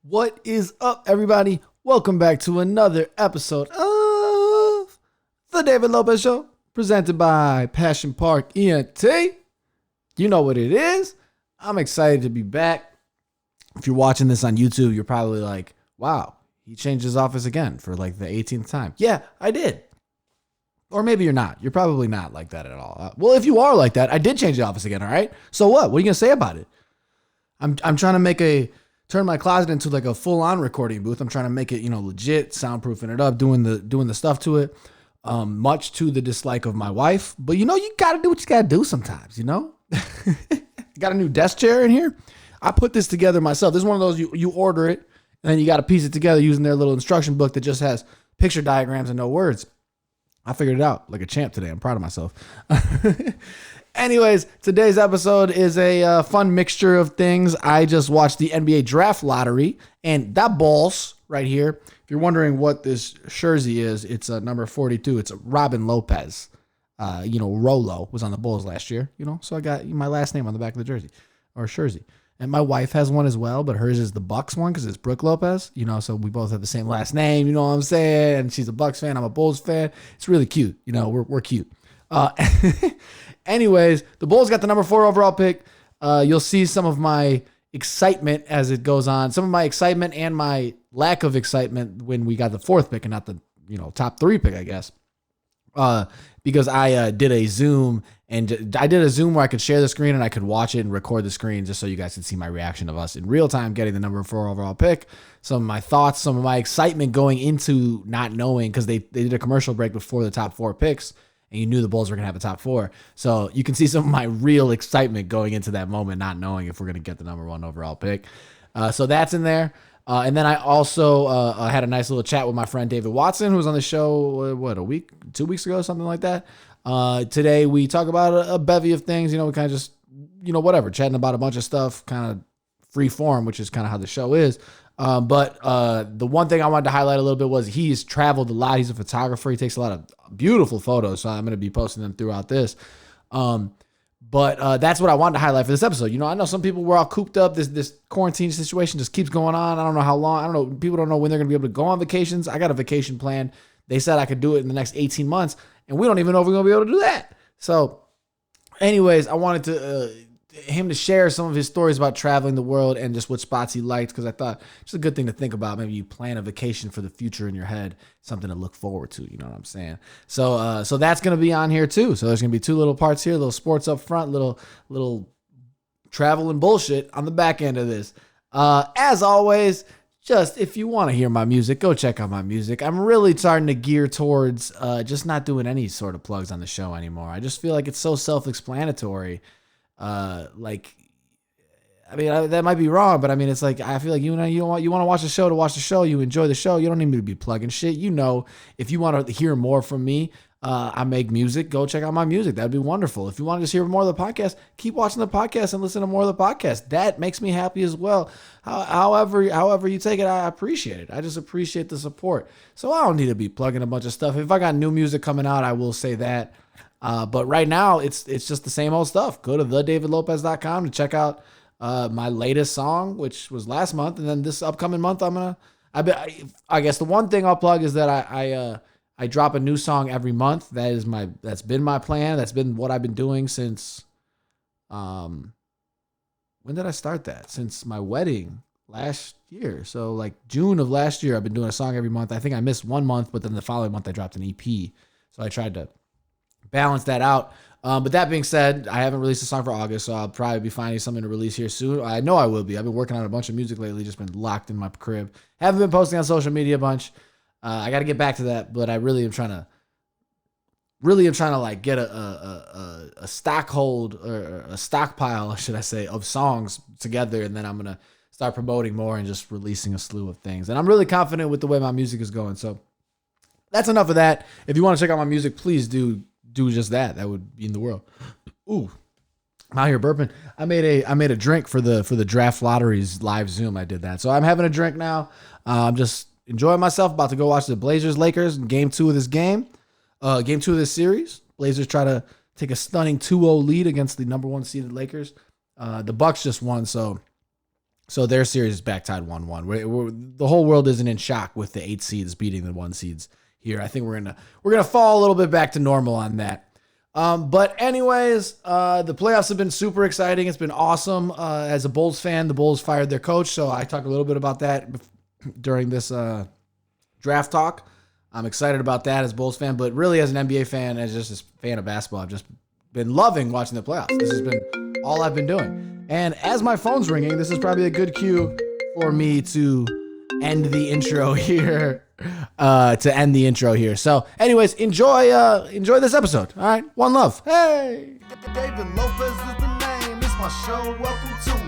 What is up, everybody? Welcome back to another episode of The David Lopez Show, presented by Passion Park ENT. You know what it is. I'm excited to be back. If you're watching this on YouTube, you're probably like, wow, he changed his office again for like the 18th time. Yeah, I did. Or maybe you're not. You're probably not like that at all. Well, if you are like that, I did change the office again, all right? So what? What are you going to say about it? I'm trying to turn my closet into like a full-on recording booth. I'm trying to make it, legit, soundproofing it up, doing the stuff to it, much to the dislike of my wife. But you got to do what you got to do sometimes, Got a new desk chair in here. I put this together myself. This is one of those you order it, and then you got to piece it together using their little instruction book that just has picture diagrams and no words. I figured it out like a champ today. I'm proud of myself. Anyways, today's episode is a fun mixture of things. I just watched the NBA draft lottery, and that balls right here. If you're wondering what this jersey is, it's number 42. It's Robin Lopez. Rolo was on the Bulls last year, so I got my last name on the back of the jersey or jersey. And my wife has one as well, but hers is the Bucks one because it's Brooke Lopez, so we both have the same last name, you know what I'm saying? And she's a Bucks fan, I'm a Bulls fan. It's really cute, we're cute. Anyways, the Bulls got the number 4 overall pick. You'll see some of my excitement as it goes on, some of my excitement and my lack of excitement when we got the 4th pick and not the top 3 pick, I guess. Because I did a Zoom where I could share the screen and I could watch it and record the screen just so you guys could see my reaction of us in real time getting the number 4 overall pick. Some of my thoughts, some of my excitement going into not knowing, because they did a commercial break before the top 4 picks and you knew the Bulls were going to have a top 4. So you can see some of my real excitement going into that moment, not knowing if we're going to get the number 1 overall pick. So that's in there. And then I also had a nice little chat with my friend David Watson, who was on the show, 2 weeks ago, something like that. Today we talk about a bevy of things, we kind of just, whatever, chatting about a bunch of stuff, kind of free form, which is kind of how the show is. But the one thing I wanted to highlight a little bit was he's traveled a lot. He's a photographer. He takes a lot of beautiful photos. So I'm going to be posting them throughout this. But that's what I wanted to highlight for this episode. I know some people were all cooped up. This quarantine situation just keeps going on. I don't know how long. I don't know. People don't know when they're going to be able to go on vacations. I got a vacation plan. They said I could do it in the next 18 months. And we don't even know if we're going to be able to do that. So anyways, I wanted him to share some of his stories about traveling the world and just what spots he liked, because I thought it's a good thing to think about. Maybe you plan a vacation for the future in your head, something to look forward to. You know what I'm saying? So that's going to be on here too. So there's going to be 2 little parts here, little sports up front, little travel and bullshit on the back end of this. As always, just if you want to hear my music, go check out my music. I'm really starting to gear towards just not doing any sort of plugs on the show anymore. I just feel like it's so self-explanatory. That might be wrong, but it's like, I feel like you want to watch the show to watch the show. You enjoy the show. You don't need me to be plugging shit. If you want to hear more from me, I make music. Go check out my music. That'd be wonderful. If you want to just hear more of the podcast, keep watching the podcast and listen to more of the podcast. That makes me happy as well. However you take it, I appreciate it. I just appreciate the support. So I don't need to be plugging a bunch of stuff. If I got new music coming out, I will say that. But right now it's just the same old stuff. Go to thedavidlopez.com to check out my latest song, which was last month, and then this upcoming month I guess the one thing I'll plug is that I drop a new song every month. That's been my plan. That's been what I've been doing since when did I start that? Since my wedding last year. So like June of last year, I've been doing a song every month. I think I missed 1 month, but then the following month I dropped an EP. So I tried to balance that out. But that being said, I haven't released a song for August, so I'll probably be finding something to release here soon. I know I will be. I've been working on a bunch of music lately, just been locked in my crib. Haven't been posting on social media a bunch. I got to get back to that, but I really am trying to like get a stockhold or a stockpile, should I say, of songs together, and then I'm gonna start promoting more and just releasing a slew of things. And I'm really confident with the way my music is going. So that's enough of that. If you want to check out my music, please do just that. That would be in the world. Ooh, I'm out here burping. I made a drink for the draft lotteries live Zoom. I did that, so I'm having a drink now. I'm just enjoying myself. About to go watch the Blazers Lakers in game 2 of this game. Game 2 of this series. Blazers try to take a stunning 2-0 lead against the number 1 seeded Lakers. The Bucks just won, so So their series is back tied 1-1. The whole world isn't in shock with the 8 seeds beating the 1 seeds here. I think we're gonna fall a little bit back to normal on that. But anyways, the playoffs have been super exciting. It's been awesome. As a Bulls fan, the Bulls fired their coach, so I talked a little bit about that during this draft talk. I'm excited about that as a Bulls fan, but really as an NBA fan, as just a fan of basketball, I've just been loving watching the playoffs. This has been all I've been doing. And as my phone's ringing, this is probably a good cue for me to end the intro here. So anyways, enjoy this episode. All right. One love. Hey. David Lopez is the name. It's my show. Welcome to it.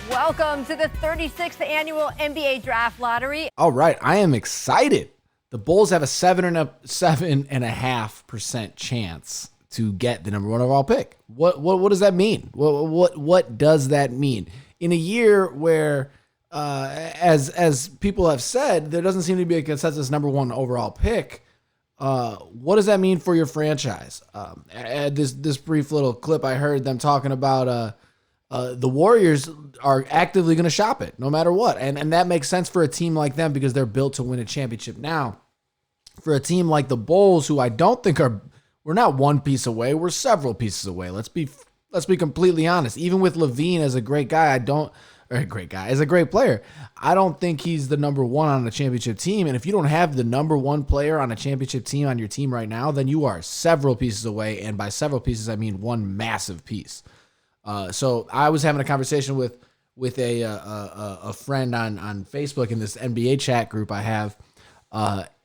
Welcome to the 36th annual NBA Draft Lottery. All right. I am excited. The Bulls have a 7.5% chance to get the number 1 overall pick. What does that mean? What does that mean? In a year where, as people have said, there doesn't seem to be a consensus number 1 overall pick. What does that mean for your franchise? This brief little clip I heard them talking about the Warriors are actively going to shop it no matter what. And that makes sense for a team like them because they're built to win a championship now. For a team like the Bulls, who I don't think we're not one piece away, we're several pieces away. Let's be completely honest. Even with LaVine as a great guy, as a great player, I don't think he's the number 1 on a championship team. And if you don't have the number 1 player on a championship team on your team right now, then you are several pieces away. And by several pieces, I mean one massive piece. So I was having a conversation with a friend on Facebook in this NBA chat group I have.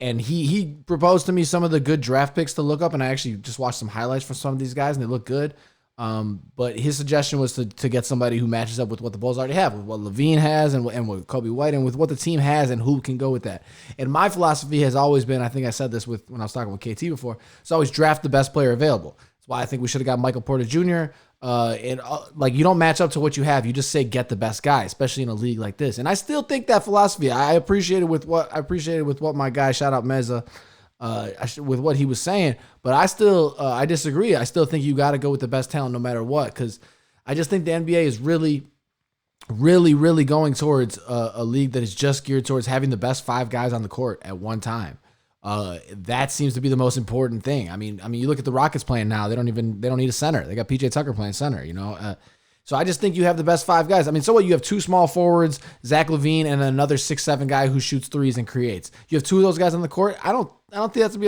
And he proposed to me some of the good draft picks to look up, and I actually just watched some highlights from some of these guys, and they look good. But his suggestion was to get somebody who matches up with what the Bulls already have, with what LaVine has and what Kobe White, and with what the team has and who can go with that. And my philosophy has always been, I think I said this when I was talking with KT before, it's always draft the best player available. That's why I think we should have got Michael Porter Jr. You don't match up to what you have. You just say get the best guy, especially in a league like this. And I still think that philosophy. I appreciated with what my guy, shout out Meza, with what he was saying. But I disagree. I still think you got to go with the best talent no matter what, because I just think the NBA is really, really, really going towards a league that is just geared towards having the best 5 guys on the court at one time. That seems to be the most important thing. I mean, you look at the Rockets playing now. They don't need a center. They got PJ Tucker playing center, so I just think you have the best 5 guys. I mean, so what? You have 2 small forwards, Zach LaVine, and another 6'7" guy who shoots threes and creates. You have 2 of those guys on the court. I don't think that's a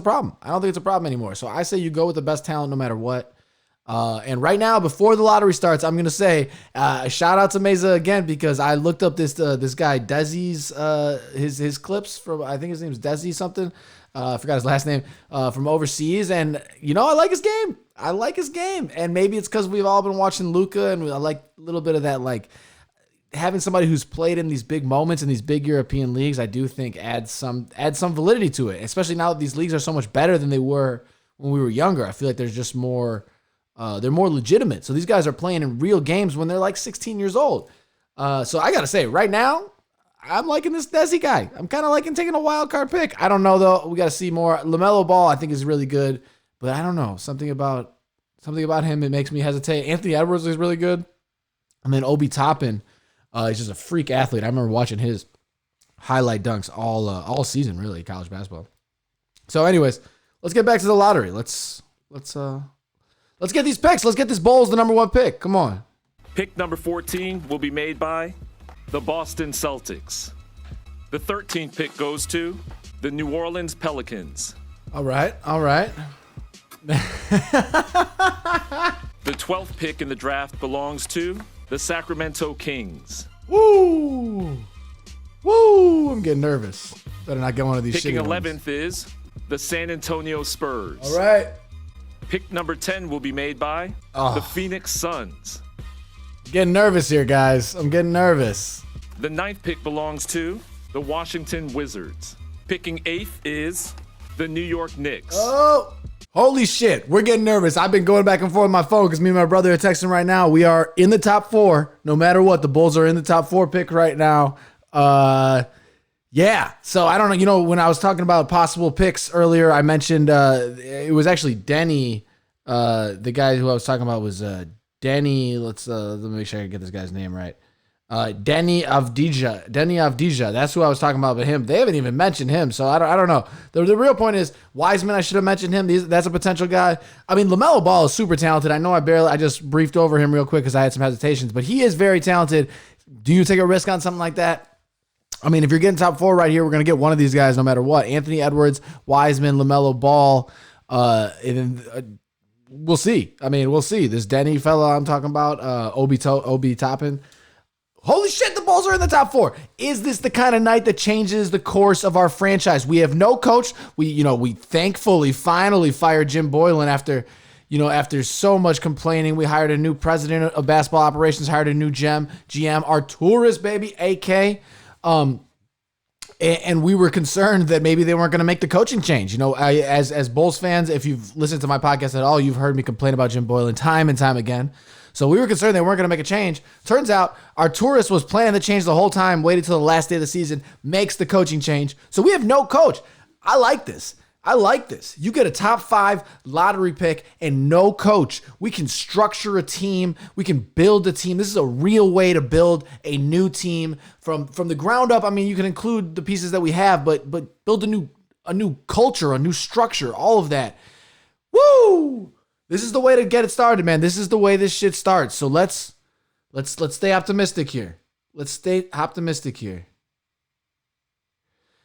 problem. I don't think it's a problem anymore. So I say you go with the best talent no matter what. And right now, before the lottery starts, I'm gonna say shout out to Meza again, because I looked up this guy Desi's his clips from, I think his name is Desi something. I forgot his last name, from overseas, and I like his game. And maybe it's because we've all been watching Luka, and I like a little bit of that, like having somebody who's played in these big moments in these big European leagues. I do think adds some validity to it, especially now that these leagues are so much better than they were when we were younger. I feel like there's just more. They're more legitimate. So these guys are playing in real games when they're like 16 years old. So I got to say, right now, I'm liking this Desi guy. I'm kind of liking taking a wild card pick. I don't know, though. We got to see more. LaMelo Ball, I think, is really good. But I don't know. Something about him, it makes me hesitate. Anthony Edwards is really good. And then Obi Toppin, he's just a freak athlete. I remember watching his highlight dunks all season, really, college basketball. So anyways, let's get back to the lottery. Let's get these picks. Let's get this Bulls the number 1 pick. Come on. Pick number 14 will be made by the Boston Celtics. The 13th pick goes to the New Orleans Pelicans. All right. The 12th pick in the draft belongs to the Sacramento Kings. Woo! I'm getting nervous. Better not get one of these Picking shitty 11th ones. is the San Antonio Spurs. All right. Pick number 10 will be made by the Phoenix Suns. Getting nervous here, guys. I'm getting nervous. The 9th pick belongs to the Washington Wizards. Picking 8th is the New York Knicks. Oh, holy shit. We're getting nervous. I've been going back and forth on my phone because me and my brother are texting right now. We are in the top 4. No matter what, the Bulls are in the top 4 pick right now. Yeah. So I don't know. When I was talking about possible picks earlier, I mentioned it was actually Denny. The guy who I was talking about was Denny, let me make sure I get this guy's name right. Denny Avdija. That's who I was talking about with him. They haven't even mentioned him, so I don't know. The real point is Wiseman. I should have mentioned him. That's a potential guy. I mean, LaMelo Ball is super talented. I know I just briefed over him real quick because I had some hesitations, but he is very talented. Do you take a risk on something like that? I mean, if you're getting top 4 right here, we're going to get one of these guys no matter what. Anthony Edwards, Wiseman, LaMelo Ball, we'll see. I mean, we'll see. This Denny fella I'm talking about, Obi Toppin. Holy shit, the Bulls are in the top 4. Is this the kind of night that changes the course of our franchise? We have no coach. We thankfully finally fired Jim Boylan after so much complaining. We hired a new president of basketball operations, hired a new GM, Arturis, baby, AK. And we were concerned that maybe they weren't going to make the coaching change. As Bulls fans, if you've listened to my podcast at all, you've heard me complain about Jim Boylan time and time again. So we were concerned they weren't going to make a change. Turns out Arturis was planning the change the whole time, waited till the last day of the season, makes the coaching change. So we have no coach. I like this. You get a top 5 lottery pick and no coach. We can structure a team. We can build a team. This is a real way to build a new team from the ground up. I mean, you can include the pieces that we have, but build a new culture, a new structure, all of that. Woo! This is the way to get it started, man. This is the way this shit starts. So let's stay optimistic here.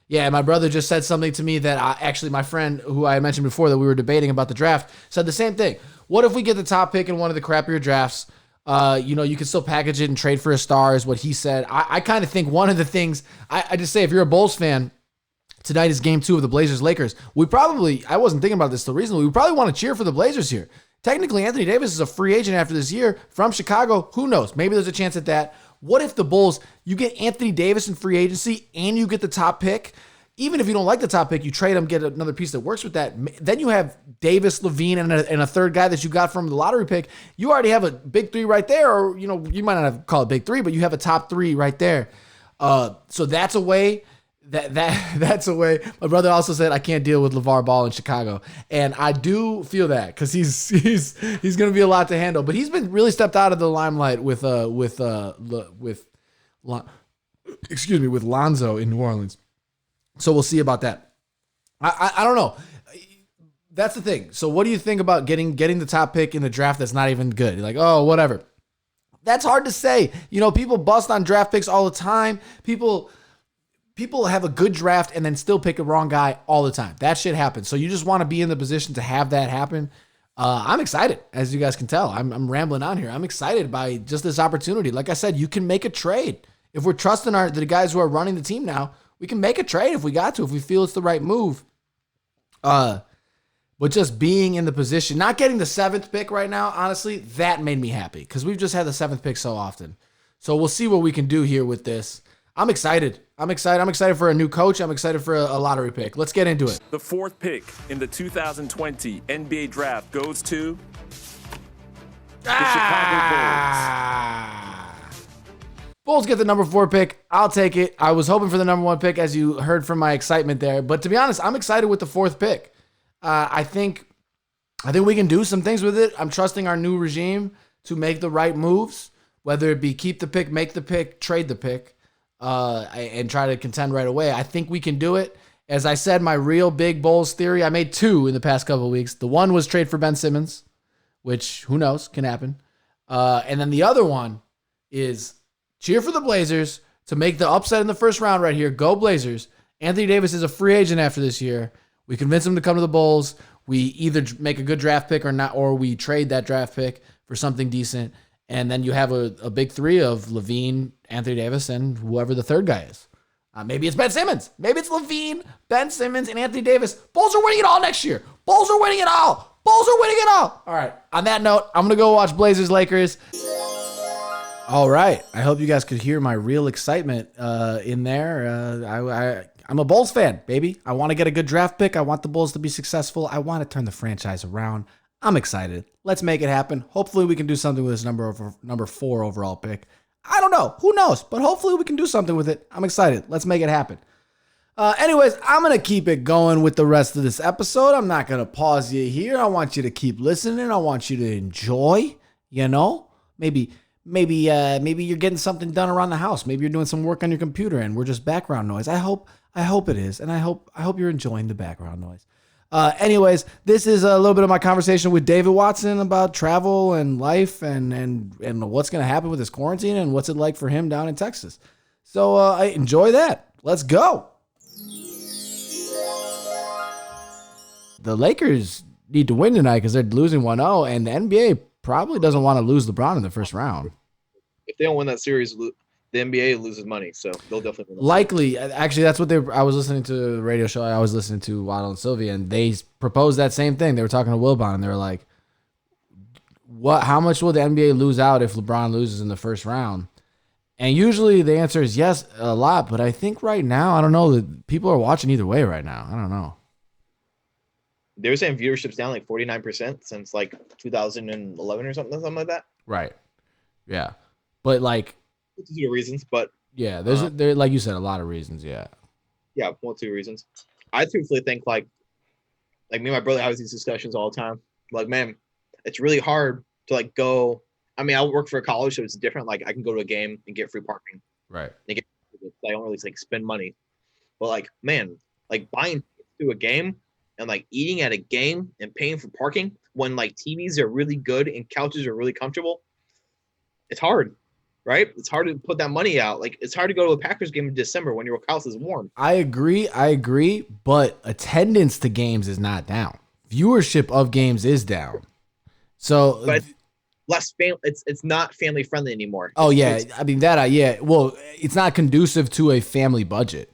Yeah, my brother just said something to me that actually my friend who I mentioned before that we were debating about the draft said the same thing. What if we get the top pick in one of the crappier drafts? You can still package it and trade for a star is what he said. I kind of think one of the things, I just say if you're a Bulls fan, tonight is game 2 of the Blazers-Lakers. I wasn't thinking about this till recently, we probably want to cheer for the Blazers here. Technically, Anthony Davis is a free agent after this year from Chicago. Who knows? Maybe there's a chance at that. What if the Bulls, you get Anthony Davis in free agency and you get the top pick? Even if you don't like the top pick, you trade him, get another piece that works with that. Then you have Davis, LaVine, and a third guy that you got from the lottery pick. You already have a big 3 right there, or you might not have called it big 3, but you have a top 3 right there. So that's a way. That's a way. My brother also said I can't deal with LeVar Ball in Chicago, and I do feel that because he's going to be a lot to handle. But he's been really stepped out of the limelight with Lonzo in New Orleans. So we'll see about that. I don't know. That's the thing. So what do you think about getting the top pick in the draft that's not even good? You're like, oh, whatever. That's hard to say. People bust on draft picks all the time. People have a good draft and then still pick a wrong guy all the time. That shit happens. So you just want to be in the position to have that happen. I'm excited, as you guys can tell. I'm rambling on here. I'm excited by just this opportunity. Like I said, you can make a trade. If we're trusting the guys who are running the team now, we can make a trade if we got to, if we feel it's the right move. But just being in the position, not getting the 7th pick right now, honestly, that made me happy because we've just had the 7th pick so often. So we'll see what we can do here with this. I'm excited. I'm excited for a new coach. I'm excited for a lottery pick. Let's get into it. The 4th pick in the 2020 NBA draft goes to the Chicago Bulls. Bulls get the number 4 pick. I'll take it. I was hoping for the number 1 pick, as you heard from my excitement there. But to be honest, I'm excited with the 4th pick. I think we can do some things with it. I'm trusting our new regime to make the right moves, whether it be keep the pick, make the pick, trade the pick, and try to contend right away. I think we can do it. As I said, my real big Bulls theory, I made 2 in the past couple of weeks. The one was trade for Ben Simmons, which who knows, can happen. And then the other one is cheer for the Blazers to make the upset in the first round right here. Go Blazers. Anthony Davis is a free agent after this year. We convince him to come to the Bulls. We either make a good draft pick or not, or we trade that draft pick for something decent. And then you have a big 3 of LaVine, Anthony Davis, and whoever the third guy is. Maybe it's Ben Simmons. Maybe it's LaVine, Ben Simmons, and Anthony Davis. Bulls are winning it all next year. Bulls are winning it all. All right. On that note, I'm going to go watch Blazers Lakers. All right. I hope you guys could hear my real excitement in there. I'm a Bulls fan, baby. I want to get a good draft pick. I want the Bulls to be successful. I want to turn the franchise around. I'm excited. Let's make it happen. Hopefully we can do something with this number 4 overall pick. I don't know. Who knows? But hopefully we can do something with it. I'm excited. Let's make it happen. Anyways, I'm going to keep it going with the rest of this episode. I'm not going to pause you here. I want you to keep listening. I want you to enjoy, you know. maybe you're getting something done around the house. Maybe you're doing some work on your computer and we're just background noise. I hope it is. And I hope you're enjoying the background noise. Anyways, this is a little bit of my conversation with David Watson about travel and life and what's going to happen with this quarantine and what's it like for him down in Texas. So I enjoy that. Let's go. The Lakers need to win tonight because they're losing 1-0, and the NBA probably doesn't want to lose LeBron in the first round. If they don't win that series, the NBA loses money, so they'll definitely win. Likely. Actually, that's what I was listening to a radio show I was listening to, Waddle and Sylvia, and they proposed that same thing. They were talking to Wilbon, and they were like, how much will the NBA lose out if LeBron loses in the first round? And usually the answer is yes, a lot, but I think right now, I don't know, that people are watching either way right now. I don't know. They were saying viewership's down like 49% since like 2011 or something like that. Right. Yeah. But like, multitude of reasons, but yeah, there, like you said, a lot of reasons. Yeah. Yeah, multitude of reasons. I truthfully think like me and my brother have these discussions all the time. Like, man, it's really hard to like go. I mean, I work for a college, so it's different. Like, I can go to a game and get free parking. Right. I don't really like spend money, but like, man, like buying to a game and like eating at a game and paying for parking when like TVs are really good and couches are really comfortable, it's hard, right? It's hard to put that money out. Like, it's hard to go to a Packers game in December when your house is warm. I agree, but attendance to games is not down. Viewership of games is down. So, but less family. It's not family friendly anymore. Oh yeah, I mean yeah. Well, it's not conducive to a family budget.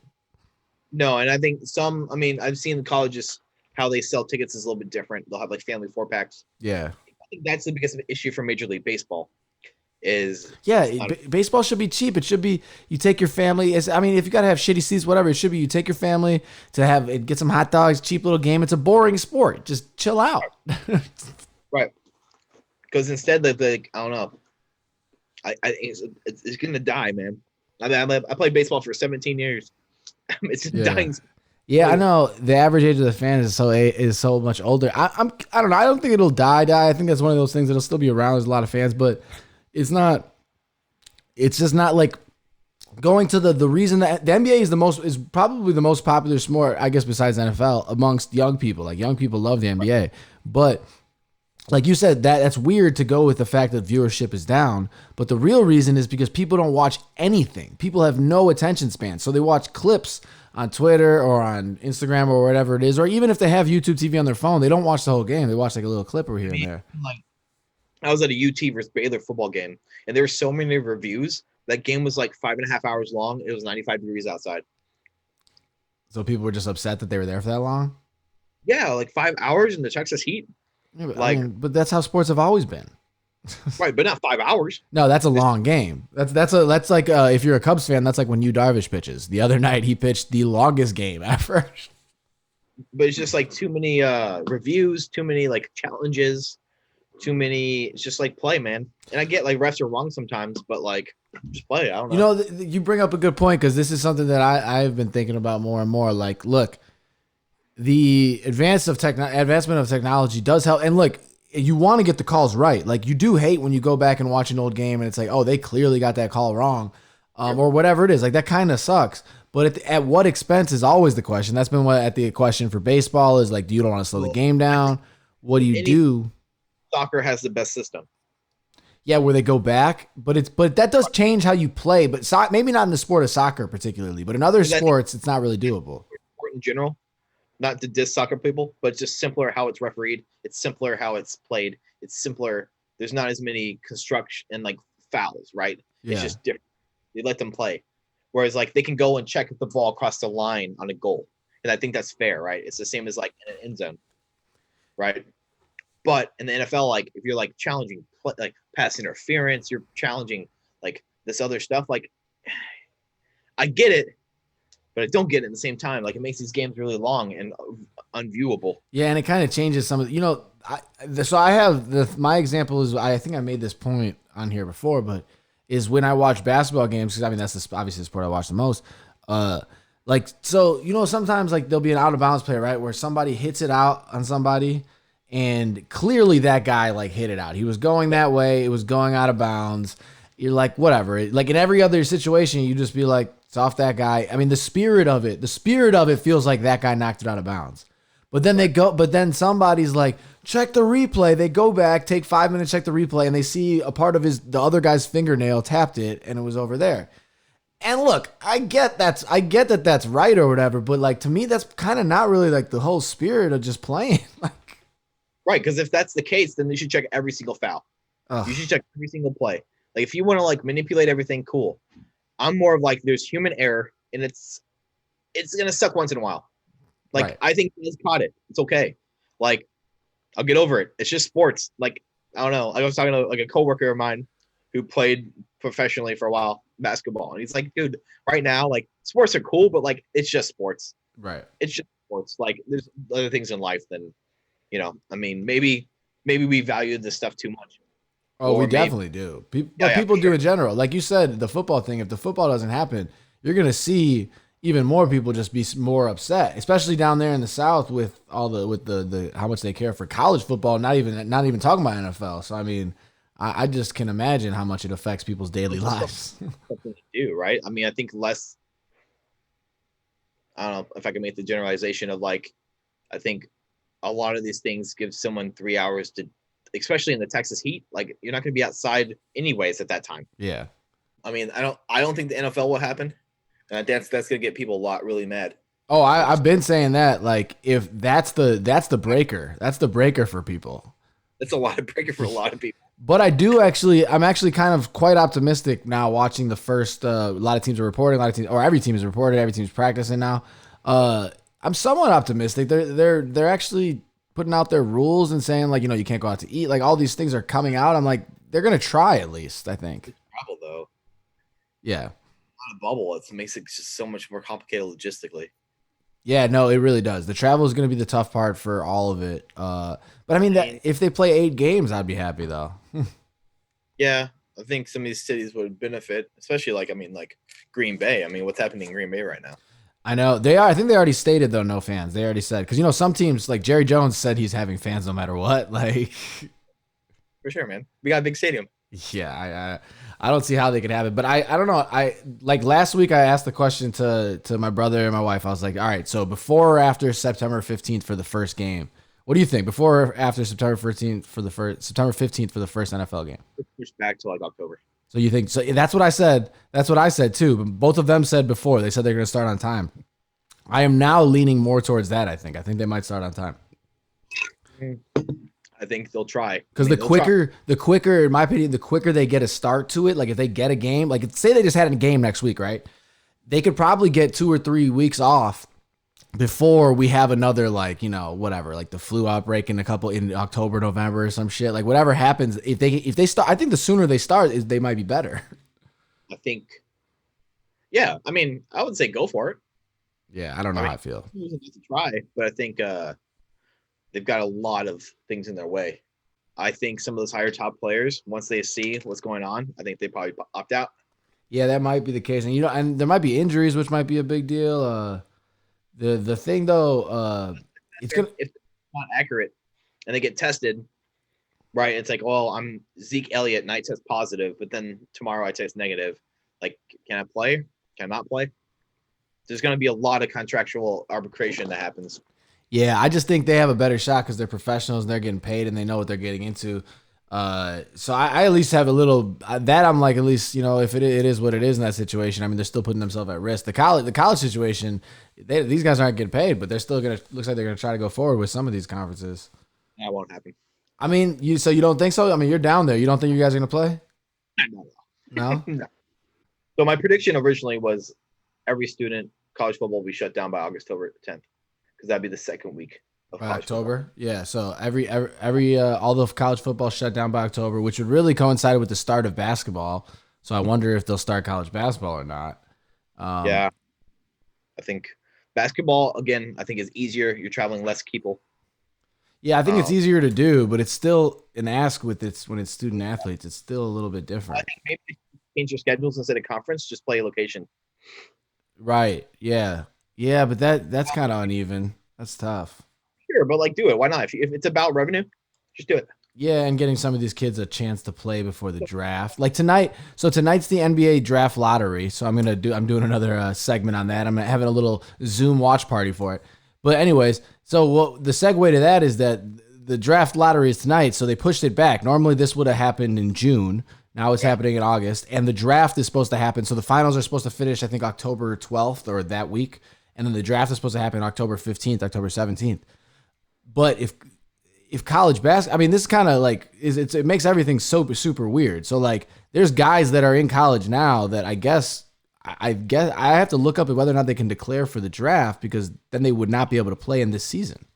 No, and I think I've seen the colleges how they sell tickets is a little bit different. They'll have like family 4-packs. Yeah, I think that's the biggest issue for Major League Baseball. Baseball should be cheap. It should be you take your family. If you gotta have shitty seats, whatever, it should be you take your family to get some hot dogs, cheap little game. It's a boring sport. Just chill out. Right. Because instead, like I don't know, it's gonna die, man. I played baseball for 17 years. It's just dying. Yeah, I know. The average age of the fan is so much older. I don't know. I don't think it'll die. I think that's one of those things that'll still be around. There's a lot of fans, but it's not. It's just not like going to the reason that the NBA is probably the most popular sport, I guess, besides NFL amongst young people. Like young people love the NBA, but like you said, that's weird to go with the fact that viewership is down. But the real reason is because people don't watch anything. People have no attention span, so they watch clips on Twitter or on Instagram or whatever it is, or even if they have YouTube TV on their phone, they don't watch the whole game. They watch like a little clip over here and there. Like, I was at a UT versus Baylor football game, and there were so many reviews. That game was like 5.5 hours long. It was 95 degrees outside. So people were just upset that they were there for that long? Yeah, like 5 hours in the Texas heat. Yeah, but that's how sports have always been. Right, but not 5 hours. No, that's a long game. That's like if you're a Cubs fan, that's like when Yu Darvish pitches. The other night he pitched the longest game ever. But it's just like too many reviews, too many like challenges, too many. It's just like play, man. And I get like refs are wrong sometimes, but like just play. I don't know. You bring up a good point because this is something that I've been thinking about more and more. Like, look, the advancement of technology does help. And look, you want to get the calls right. Like, you do hate when you go back and watch an old game and it's like, oh, they clearly got that call wrong, or whatever it is. Like, that kind of sucks. But at what expense is always the question. That's been the question for baseball is like, do you don't want to slow the game down? What do you do? Soccer has the best system. Yeah, where they go back, but that does change how you play. But maybe not in the sport of soccer particularly, but in other sports, it's not really doable. Sport in general, not to diss soccer people, but it's just simpler how it's refereed. It's simpler how it's played. It's simpler. There's not as many construction and like fouls, right? Yeah. It's just different. They let them play. Whereas like they can go and check if the ball crossed the line on a goal. And I think that's fair, right? It's the same as like in an end zone, right? But in the NFL, like if you're like challenging like pass interference, you're challenging like this other stuff. Like I get it, but I don't get it at the same time. Like it makes these games really long and unviewable. Yeah, and it kind of changes some of my example is I think I made this point on here before, but is when I watch basketball games, because I mean that's obviously the sport I watch the most. Sometimes like there'll be an out of bounds play, right, where somebody hits it out on somebody, And clearly that guy like hit it out. He was going that way. It was going out of bounds. You're like, whatever. Like in every other situation, you just be like, it's off that guy. I mean, the spirit of it feels like that guy knocked it out of bounds. But then somebody's like, check the replay. They go back, take 5 minutes, check the replay, and they see a part of the other guy's fingernail tapped it, and it was over there. And look, I get that that's right or whatever, but like to me, that's kind of not really like the whole spirit of just playing. Like, Right, because if that's the case, then you should check every single foul. ugh. You should check every single play. Like if you want to like manipulate everything, cool. I'm more of like there's human error, and it's gonna suck once in a while. Like Right. I think he's caught it. It's okay. Like I'll get over it. It's just sports. Like I don't know. I was talking to like a coworker of mine who played professionally for a while basketball, and he's like, dude, right now like sports are cool, but like it's just sports. Right. It's just sports. Like there's other things in life than I mean, maybe we value this stuff too much. Oh, Or we maybe- definitely do. But Yeah, people for do sure. in general. Like you said, the football thing, if the football doesn't happen, you're going to see even more people just be more upset, especially down there in the South with all the how much they care for college football, not even talking about NFL. So, I mean, I just can imagine how much it affects people's daily lives. Something to do, right? I mean, I think less. I don't know if I can make the generalization of like, I think a lot of these things give someone 3 hours to, especially in the Texas heat. Like you're not going to be outside anyways at that time. Yeah. I mean, I don't think the NFL will happen, and that's going to get people a lot really mad. Oh, I've been saying that. Like, if that's the breaker for people. That's a lot of breaker for a lot of people. But I'm actually kind of quite optimistic now watching the first, a lot of teams are reporting, every team is reported, every team's practicing now. I'm somewhat optimistic. They're actually putting out their rules and saying like, you can't go out to eat. Like all these things are coming out. I'm like, they're going to try at least, I think. Trouble though, Yeah. on a bubble, it makes it just so much more complicated logistically. Yeah, no, it really does. The travel is going to be the tough part for all of it. But I mean, if they play 8 games, I'd be happy though. Yeah, I think some of these cities would benefit, especially like Green Bay. I mean, what's happening in Green Bay right now? I know they are. I think they already stated though, no fans. They already said because some teams like Jerry Jones said he's having fans no matter what. Like, For sure, man. We got a big stadium. yeah, I don't see how they could have it. But I don't know. I like last week I asked the question to my brother and my wife. I was like, all right, so before or after September 15th for the first game, what do you think? Before or after September 15th for the first NFL game? Pushed back to like October. So you think so? That's what I said. That's what I said too. But both of them said before. They said they're going to start on time. I am now leaning more towards that. I think they might start on time I think they'll try because the quicker, in my opinion, the quicker they get a start to it. Like if they get a game, like say they just had a game next week, right? They could probably get 2 or 3 weeks off before we have another whatever, like the flu outbreak in October, November or some shit. Like whatever happens, if they start, I think the sooner they start, they might be better. I think. Yeah, I mean, I would say go for it. Yeah, I don't know how I feel. To try, but I think they've got a lot of things in their way. I think some of those higher top players, once they see what's going on, I think they probably opt out. Yeah, that might be the case, and and there might be injuries, which might be a big deal. The thing though, it's gonna if it's not accurate, and they get tested, right? It's like, well, I'm Zeke Elliott, and I test positive, but then tomorrow I test negative. Like, can I play? Can I not play? There's going to be a lot of contractual arbitration that happens. Yeah, I just think they have a better shot because they're professionals and they're getting paid and they know what they're getting into. So I at least have a little that I'm like, at least, if it is what it is in that situation. I mean, they're still putting themselves at risk. The college situation, these guys aren't getting paid, but they're still looks like they're gonna try to go forward with some of these conferences. That won't happen. I mean, you don't think so? I mean, you're down there. You don't think you guys are gonna play? No. No. So my prediction originally was every student college football will be shut down by October 10th because that'd be the second week of By college October, football. yeah. So every all the college football shut down by October, which would really coincide with the start of basketball. So I wonder if they'll start college basketball or not. Yeah, I think basketball again. I think is easier. You're traveling less people. Yeah, I think it's easier to do, but it's still an ask when it's student athletes. It's still a little bit different. I think maybe change your schedules instead of conference. Just play a location. Right. Yeah. Yeah, but that's kind of uneven. That's tough. Sure, but like, do it. Why not? If it's about revenue, just do it. Yeah, and getting some of these kids a chance to play before the draft. Like tonight, so tonight's the NBA draft lottery. So I'm doing another segment on that. I'm having a little Zoom watch party for it. But anyways, so the segue to that is that the draft lottery is tonight, so they pushed it back. Normally this would have happened in June. Now it's happening in August, and the draft is supposed to happen. So the finals are supposed to finish, I think, October 12th or that week, and then the draft is supposed to happen October 15th, October 17th. But if college basketball, I mean, this kind of like it makes everything so super weird. So like, there's guys that are in college now that I guess I have to look up at whether or not they can declare for the draft, because then they would not be able to play in this season.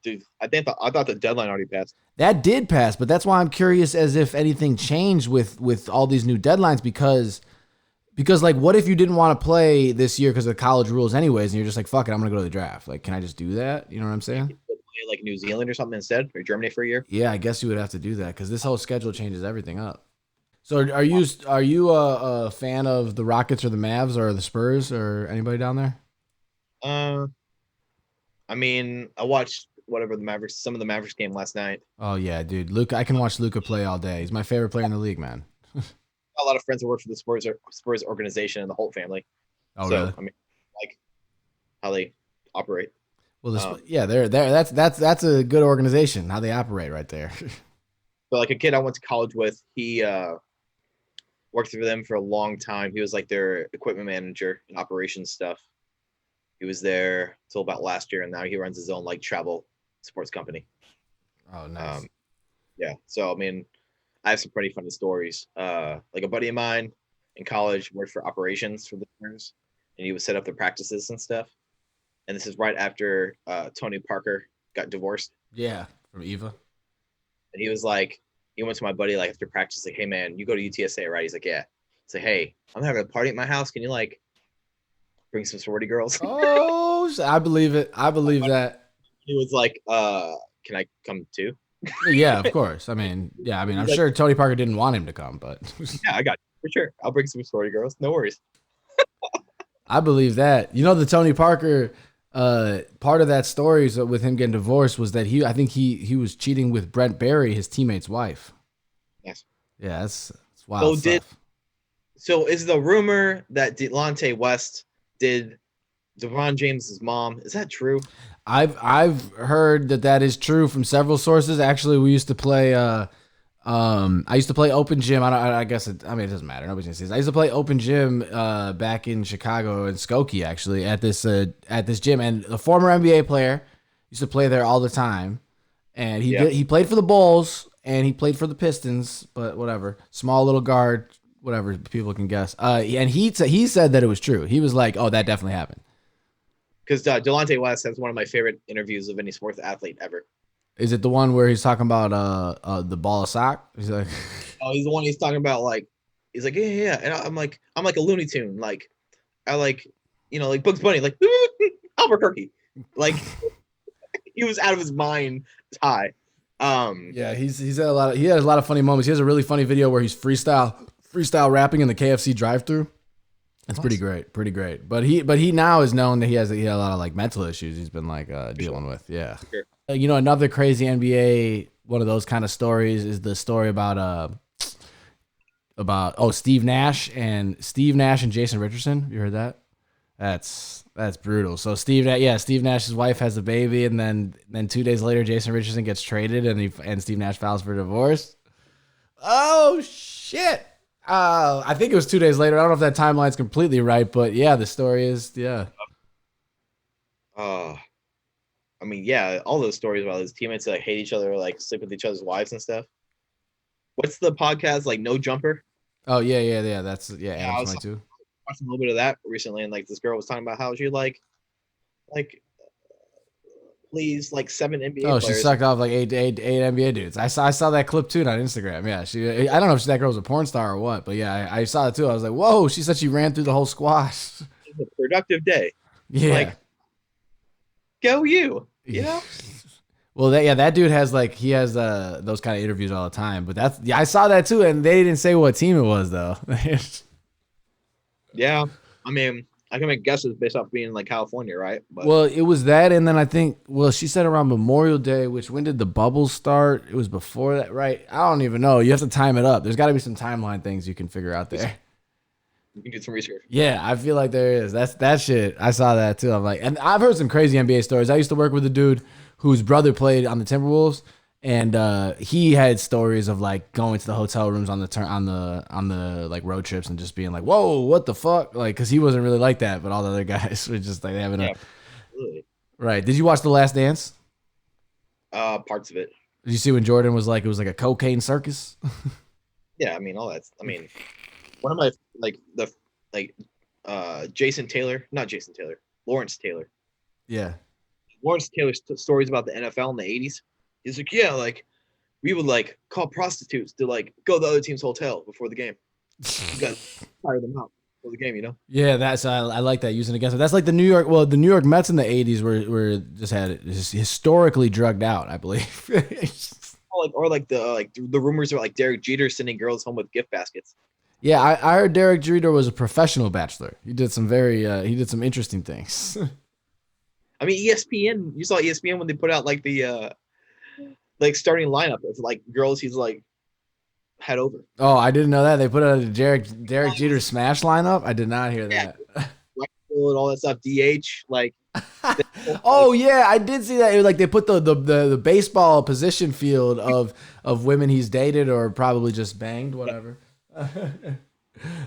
Dude, I thought the deadline already passed. That did pass, but that's why I'm curious as if anything changed with all these new deadlines, because like, what if you didn't want to play this year because of college rules anyways, and you're just like, fuck it, I'm gonna go to the draft. Like, can I just do that? You know what I'm saying? Like New Zealand or something instead, or Germany for a year. Yeah, I guess you would have to do that, because this whole schedule changes everything up. So are you a fan of the Rockets or the Mavs or the Spurs or anybody down there? I mean, I watched some of the Mavericks game last night. Oh yeah, dude, Luka. I can watch Luka play all day. He's my favorite player in the league, man. A lot of friends who work for the Spurs organization and the Holt family. Oh so, really? I mean, like how they operate. Well, they're that's a good organization, how they operate right there. But like a kid I went to college with, he worked for them for a long time. He was like their equipment manager and operations stuff. He was there till about last year, and now he runs his own like travel sports company. Oh, nice. Yeah. So I mean, I have some pretty funny stories. Like a buddy of mine in college worked for operations for the Spurs, and he would set up the practices and stuff. And this is right after Tony Parker got divorced. Yeah, from Eva. And he was like, he went to my buddy like after practice, like, hey man, you go to UTSA, right? He's like, yeah. He's like, hey, I'm having a party at my house. Can you like bring some sorority girls? Oh, I believe it. I believe that. He was like, can I come too? Yeah, of course. I mean, I'm sure Tony Parker didn't want him to come, but yeah, I got you for sure. I'll bring some sorority girls. No worries. I believe that. You know, the Tony Parker part of that story with him getting divorced was that I think he was cheating with Brent Barry, his teammate's wife. Yes. Yeah, that's wild stuff. So is the rumor that Delonte West did LeBron James's mom, is that true? I've heard that is true from several sources. Actually, we used to play I used to play open gym. I guess it doesn't matter. Nobody's gonna see this. I used to play open gym back in Chicago and Skokie, actually, at this gym. And a former NBA player used to play there all the time. And he played for the Bulls and he played for the Pistons, but whatever. Small little guard, whatever people can guess. And he said that it was true. He was like, "Oh, that definitely happened." Because Delonte West has one of my favorite interviews of any sports athlete ever. Is it the one where he's talking about the ball of sock? He's like, oh, he's the one he's talking about. Like, he's like, yeah. And I'm like a Looney Tune. Like, I like, like Bugs Bunny, like Albuquerque. Like, he was out of his mind high. Yeah, he has a lot of funny moments. He has a really funny video where he's freestyle rapping in the KFC drive-thru. It's pretty great. But he now is known that he had a lot of like mental issues he's been like dealing with. Yeah. Sure. Another crazy NBA, one of those kind of stories is the story about Steve Nash and Jason Richardson. You heard that? That's brutal. So Steve Nash's wife has a baby, and then 2 days later Jason Richardson gets traded, and Steve Nash files for divorce. Oh shit. I think it was 2 days later. I don't know if that timeline's completely right, but yeah, the story is, yeah. I mean, yeah, all those stories about his teammates that like, hate each other, like sleep with each other's wives and stuff. What's the podcast, like No Jumper? Oh, yeah. That's, I was watching a little bit of that recently, and like this girl was talking about how she like please like 7 NBA players. She sucked off like eight NBA dudes. I saw that clip too on Instagram. Yeah, I don't know if that girl was a porn star or what, but yeah, I saw it too. I was like, whoa, she said she ran through the whole squash. It's a productive day. Yeah. Like, go you know? Well, that dude has those kind of interviews all the time. But I saw that too, and they didn't say what team it was though. Yeah, I mean, I can make guesses based off being in like California, right? But Well, it was that, and then I think, well, she said around Memorial Day, which when did the bubbles start? It was before that, right? I don't even know. You have to time it up. There's got to be some timeline things you can figure out there. you can do some research. Yeah, I feel like there is. That's that shit. I saw that too. I'm like, and I've heard some crazy NBA stories. I used to work with a dude whose brother played on the Timberwolves, and he had stories of like going to the hotel rooms on the like road trips and just being like, "Whoa, what the fuck?" Like, because he wasn't really like that, but all the other guys were just like having Yeah, a absolutely. right. Did you watch The Last Dance? Parts of it. Did you see when Jordan was like, it was like a cocaine circus? Yeah, I mean all that. I mean, one of my like Jason Taylor, not Jason Taylor, Lawrence Taylor. Yeah. Lawrence Taylor's stories about the NFL in the 80s. He's like, yeah, like we would like call prostitutes to like go to the other team's hotel before the game. You got to fire them out before the game, you know? Yeah, that's I like that using against it. That's like the New York Mets in the '80s were just historically drugged out, I believe. Or the rumors are like Derek Jeter sending girls home with gift baskets. Yeah, I heard Derek Jeter was a professional bachelor. He did some interesting things. I mean, ESPN. You saw ESPN when they put out like the like starting lineup of like girls he's like had over. Oh, I didn't know that. They put out a Derek Jeter smash lineup. I did not hear that. Right field, all that stuff. DH, like. Oh yeah, I did see that. It was like they put the baseball position field of women he's dated or probably just banged, whatever.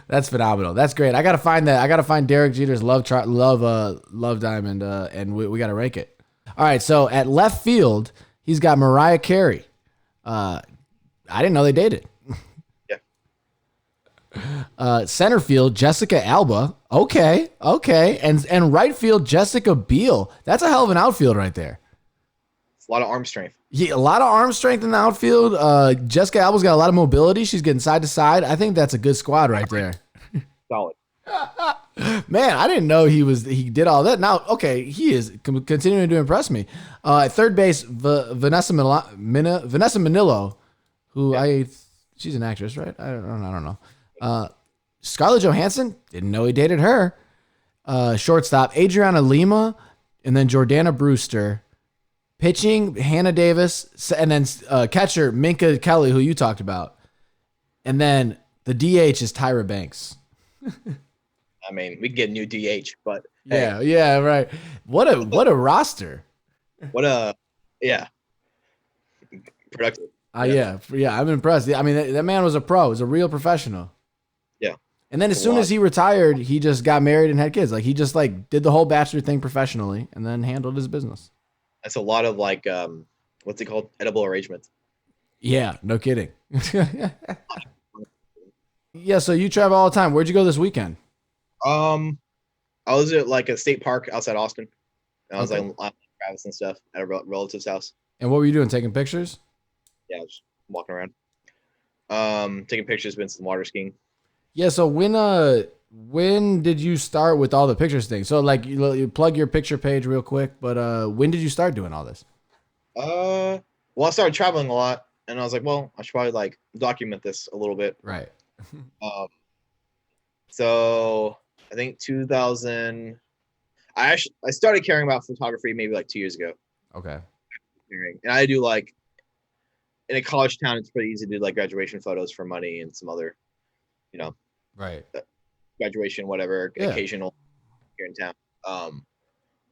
That's phenomenal. That's great. I gotta find that. I gotta find Derek Jeter's love diamond, and we gotta rank it. All right. So at left field, he's got Mariah Carey. I didn't know they dated. Center field, Jessica Alba. Okay. And right field, Jessica Biel. That's a hell of an outfield right there. It's a lot of arm strength. Yeah, a lot of arm strength in the outfield. Jessica Alba's got a lot of mobility. She's getting side to side. I think that's a good squad right there. Solid. Man, I didn't know he did all that. Now, okay, he is continuing to impress me. At third base, Vanessa Manillo, who she's an actress, right? I don't know. Scarlett Johansson, didn't know he dated her. Shortstop, Adriana Lima, and then Jordana Brewster. Pitching, Hannah Davis, and then catcher, Minka Kelly, who you talked about. And then the DH is Tyra Banks. I mean, we can get a new DH, but Yeah, right. What a roster. Productive. Yeah, I'm impressed. I mean, that man was a pro. He's a real professional. Yeah. And then as soon as he retired, he just got married and had kids. Like he just like did the whole bachelor thing professionally and then handled his business. That's a lot of like what's it called? Edible arrangements. Yeah, no kidding. Yeah, so you travel all the time. Where'd you go this weekend? I was at like a state park outside Austin. And I was like on Travis and stuff at a relative's house. And what were you doing? Taking pictures? Yeah, just walking around. Taking pictures, been some water skiing. Yeah, so when did you start with all the pictures thing? So like you plug your picture page real quick, but when did you start doing all this? Well, I started traveling a lot, and I was like, well, I should probably like document this a little bit. Right. So I think 2000. I started caring about photography maybe like 2 years ago. Okay. And I do like in a college town, it's pretty easy to do like graduation photos for money and some other, Right. graduation, whatever, occasional here in town.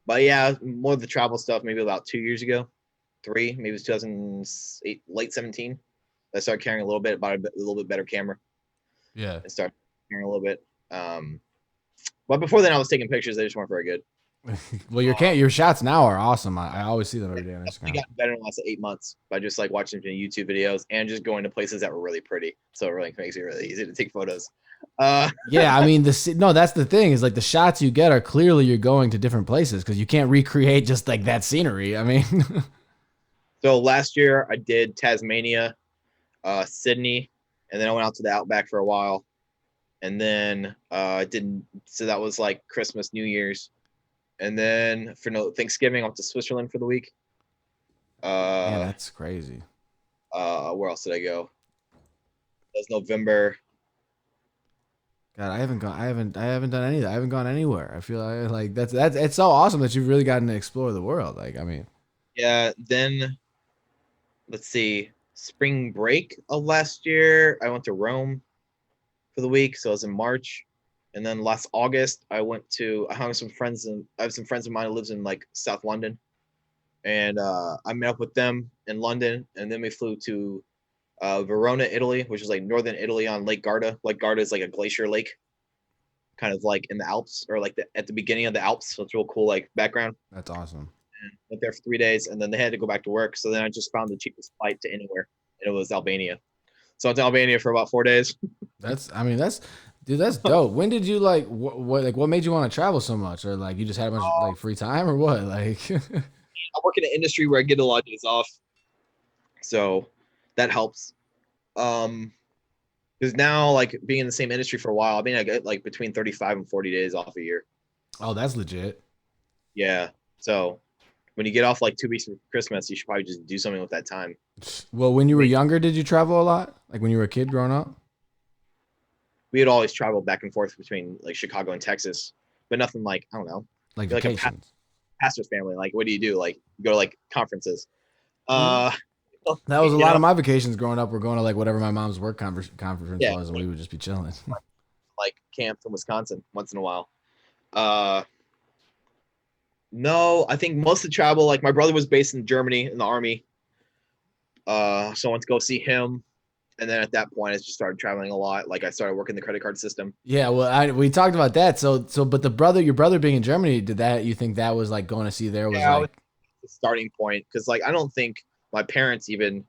But yeah, more of the travel stuff maybe about 2 years ago, maybe it was 2008, late 17. I started caring a little bit about a little bit better camera. Yeah. And started caring a little bit. But before then, I was taking pictures. They just weren't very good. Well, your shots now are awesome. I always see them every day on They Instagram. got better in the last 8 months by just like watching YouTube videos and just going to places that were really pretty. So it really makes it really easy to take photos. Yeah, I mean, that's the thing is like the shots you get are clearly you're going to different places because you can't recreate just like that scenery. I mean, So last year I did Tasmania, Sydney, and then I went out to the Outback for a while, and then so that was like Christmas, New Year's, and then for Thanksgiving I went to Switzerland for the week. yeah, that's crazy. Where else did I go? It was November. God, I haven't done any of that. I haven't gone anywhere. I feel like that's it's so awesome that you've really gotten to explore the world. Like, I mean, Yeah. Then let's see, spring break of last year, I went to Rome for the week, so it was in March. And then last August, I hung with some friends, and I have some friends of mine who lives in like South London, and I met up with them in London, and then we flew to Verona, Italy, which is like northern Italy on Lake Garda. Lake Garda is like a glacier lake, kind of like in the Alps or like at the beginning of the Alps. So it's real cool, like background. that's awesome. And went there for 3 days, and then they had to go back to work. So then I just found the cheapest flight to anywhere, and it was Albania. So I went to Albania for about 4 days. I mean, dude, that's dope. When did you like what made you want to travel so much, or like you just had a bunch of like free time, or what? Like, I work in an industry where I get a lot of days off, so that helps. Because now, like being in the same industry for a while, I mean, I get like between 35 and 40 days off a year. oh, that's legit. Yeah. So when you get off like 2 weeks from Christmas, you should probably just do something with that time. Well, when you were younger, did you travel a lot? Like when you were a kid growing up? We had always traveled back and forth between like Chicago and Texas, but nothing like, I don't know, Like You're like a vacations? pastor's family. Like, what do you do? Like, you go to like conferences. Uh, That was a you lot know, of my vacations growing up. We're going to like whatever my mom's work conference Yeah. was, and we would just be chilling. like camp in Wisconsin once in a while. No, I think most of the travel, like my brother was based in Germany in the army. So I went to go see him. And then at that point, I just started traveling a lot. Like I started working the credit card system. Yeah, well, we talked about that. But your brother being in Germany, you think that was like going to see there was Yeah, like, the starting point. Because like I don't think my parents even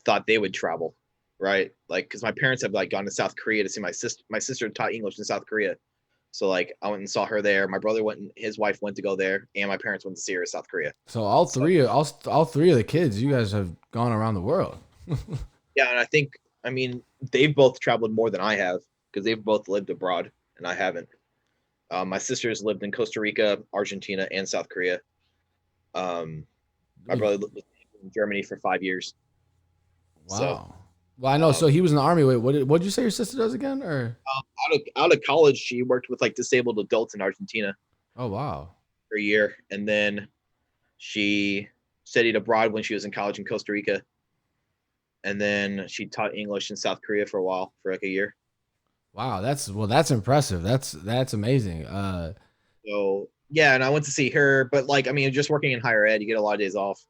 thought they would travel, right? Like because my parents have like gone to South Korea to see my sister. My sister taught English in South Korea. So like I went and saw her there. My brother went and his wife went to go there, and my parents went to see her in South Korea. so all three of the kids, you guys have gone around the world. Yeah, and I mean, they've both traveled more than I have because they've both lived abroad, and I haven't. My sisters lived in Costa Rica, Argentina, and South Korea. My brother lived in Germany for 5 years. Wow. So, Well, I know. So he was in the army. Wait, what did you say your sister does again? Or out of college, she worked with like disabled adults in Argentina oh wow. for a year, and then she studied abroad when she was in college in Costa Rica, and then she taught English in South Korea for a while, for like a year. Wow, that's impressive. That's amazing. So yeah, and I went to see her, but like I mean, just working in higher ed, you get a lot of days off.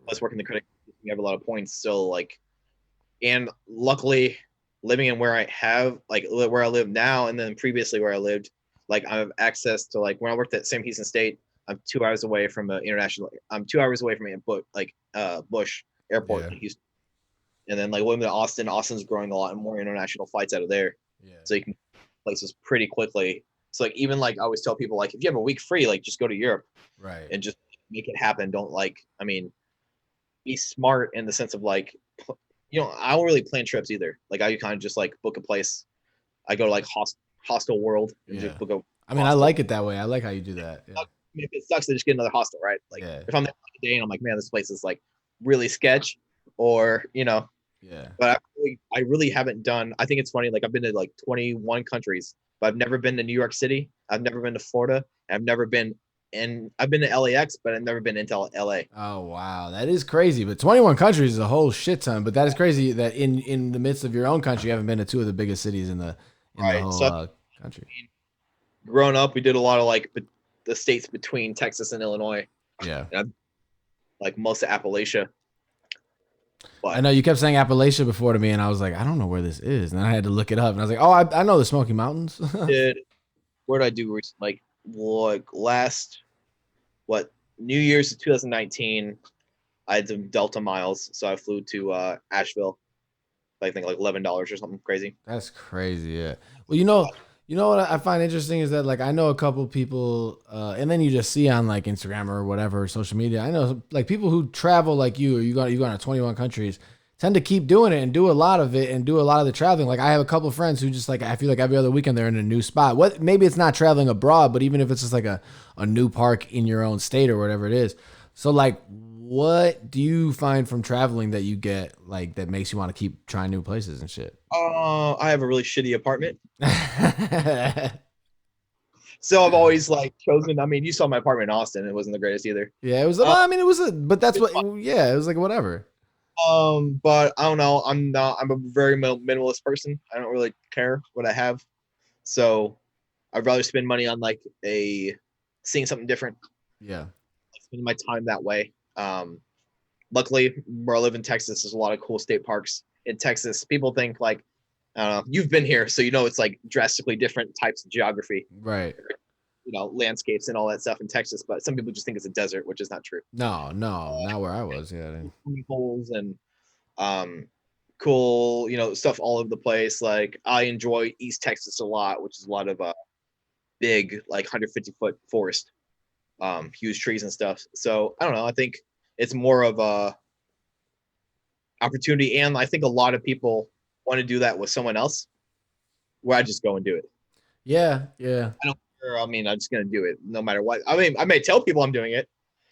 Plus working the credit, you have a lot of points. So like, and luckily, living in where I live now, and then previously where I lived, like I have access to like when I worked at Sam Houston State, I'm 2 hours away from I'm 2 hours away from Bush Airport Yeah. in Houston, and then like living to Austin's growing a lot more international flights out of there. Yeah. So you can places pretty quickly. So like even like I always tell people like if you have a week free, like just go to Europe Right. and just make it happen. Don't be smart in the sense of like I don't really plan trips either. Like I kind of just like book a place. I go to like hostel world and just book a I mean, I like it that way. I like how you do that. Yeah. I mean, if it sucks, I just get another hostel, right? Like Yeah. if I'm there for a day and I'm like, man, this place is like really sketch, or Yeah. but I really haven't done. I think it's funny. Like I've been to like 21 countries, but I've never been to New York City. I've never been to Florida. I've been to LAX, but I've never been into LA. Oh wow, that is crazy. But 21 countries is a whole shit ton. But that is crazy that in the midst of your own country, you haven't been to two of the biggest cities in the Right. whole So, country. Growing up, we did a lot of like the states between Texas and Illinois, Yeah. like most of Appalachia. But I know you kept saying Appalachia before to me, and I was like, I don't know where this is, and then I had to look it up, and I was like, oh, I know the Smoky Mountains. where did I do like last New Year's of 2019? I had some Delta miles, so I flew to Asheville. I think like $11 or something crazy. That's crazy. Yeah. Well, you know what I find interesting is that like I know a couple people, and then you just see on like Instagram or whatever social media. I know like people who travel like you, or you go to 21 countries, tend to keep doing it and do a lot of it and do a lot of the traveling. Like I have a couple of friends who just like I feel like every other weekend they're in a new spot. What maybe it's not traveling abroad, but even if it's just like a new park in your own state or whatever it is. So like, what do you find from traveling that you get like that makes you want to keep trying new places and shit? I have a really shitty apartment. So I've always like chosen. I mean, you saw my apartment in Austin. It wasn't the greatest either. Yeah, it was. Uh, I mean, it was a. But that's it's what. Yeah, it was like whatever. But I don't know. I'm not. I'm a very minimalist person. I don't really care what I have. So I'd rather spend money on like seeing something different. Yeah. Spending my time that way. Luckily, where I live in Texas, there's a lot of cool state parks in Texas. People think like, you've been here, so you know it's like drastically different types of geography, Right. landscapes and all that stuff in Texas. But some people just think it's a desert, which is not true. No, not where I was. Yeah. Swimming pools and cool, stuff all over the place. Like I enjoy East Texas a lot, which is a lot of big, like 150-foot forest, huge trees and stuff. So I don't know. I think it's more of a opportunity, and I think a lot of people want to do that with someone else. Where I just go and do it. Yeah. Yeah. I don't care. I mean, I'm just gonna do it no matter what. I mean, I may tell people I'm doing it,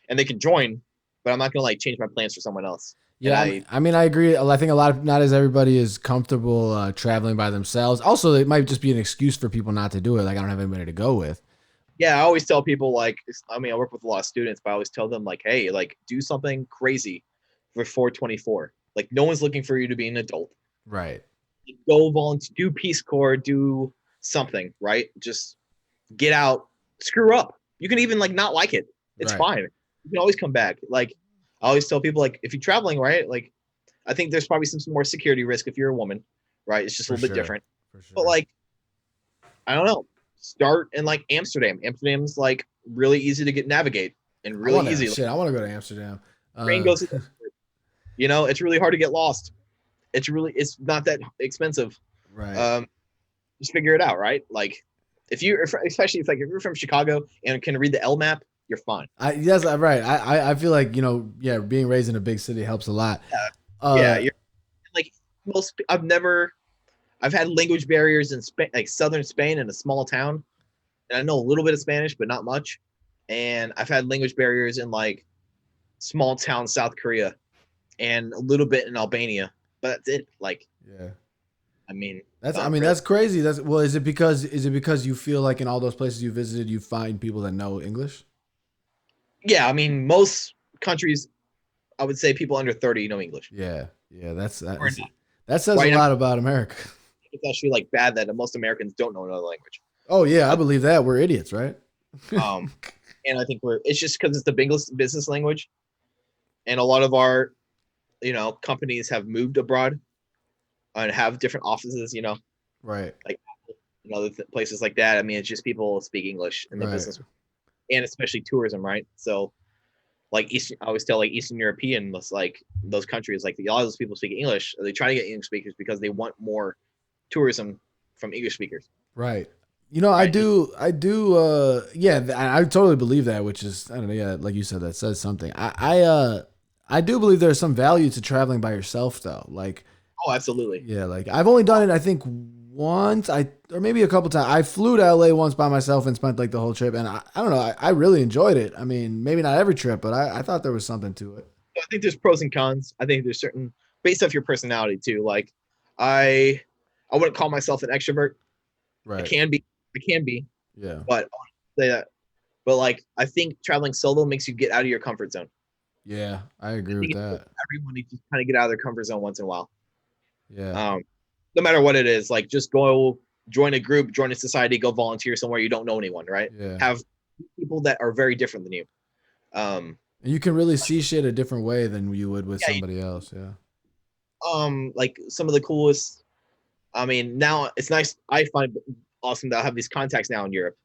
and they can join, but I'm not gonna like change my plans for someone else. Yeah, I mean, I agree. I think not as everybody is comfortable traveling by themselves. Also, it might just be an excuse for people not to do it. Like, I don't have anybody to go with. Yeah, I always tell people like, I mean, I work with a lot of students, but I always tell them like, hey, like, do something crazy for 424. Like, no one's looking for you to be an adult. Right. Go volunteer, do Peace Corps, do something, right? Just get out, screw up. You can even like not like it. It's Right. fine. You can always come back. Like, I always tell people like, if you're traveling, right? Like, I think there's probably some more security risk if you're a woman, right? It's just a little bit different. For sure. But like, I don't know. Start in like Amsterdam. Amsterdam's like really easy to navigate and really easy. Shit, I want to go to Amsterdam. Train goes. It's really hard to get lost. It's not that expensive. Right. Just figure it out, right? Like, especially if you're from Chicago and can read the L map, you're fine. Yes, right. I feel like being raised in a big city helps a lot. You're like I've had language barriers in Spain, like southern Spain in a small town, and I know a little bit of Spanish, but not much. And I've had language barriers in like small town South Korea, and a little bit in Albania, but that's it. Like, yeah. I mean, that's crazy. Is it because you feel like in all those places you visited, you find people that know English? Yeah, I mean, most countries, I would say people under 30 know English. Yeah, that says Right a now- lot about America. It's actually like bad that most Americans don't know another language. Oh yeah, I believe that. We're idiots, right? And I think it's just because it's the biggest business language, and a lot of our, companies have moved abroad and have different offices, Right. like other places like that. I mean, it's just people speak English in the Right. business, and especially tourism, right? So, like I always tell like Eastern European, like those countries, like a lot of those people speak English. They try to get English speakers because they want more tourism from English speakers. Right. I do. Yeah, I totally believe that. Which is, I don't know. Yeah, like you said, that says something. I do believe there's some value to traveling by yourself, though. Like, Oh, absolutely. yeah, like I've only done it, I think once, or maybe a couple times. I flew to LA once by myself and spent like the whole trip, and I don't know. I really enjoyed it. I mean, maybe not every trip, but I thought there was something to it. I think there's pros and cons. I think there's certain based off your personality too. Like I wouldn't call myself an extrovert. Right. I can be, Yeah. but I won't say that. But like I think traveling solo makes you get out of your comfort zone. Yeah, I agree with that. Everyone needs to kind of get out of their comfort zone once in a while. Yeah. No matter what it is, like just go join a group, join a society, go volunteer somewhere you don't know anyone, right? Yeah. Have people that are very different than you. And you can really see shit a different way than you would with somebody else. Yeah. Like some of the coolest. I mean, now it's nice. I find awesome that I have these contacts now in Europe.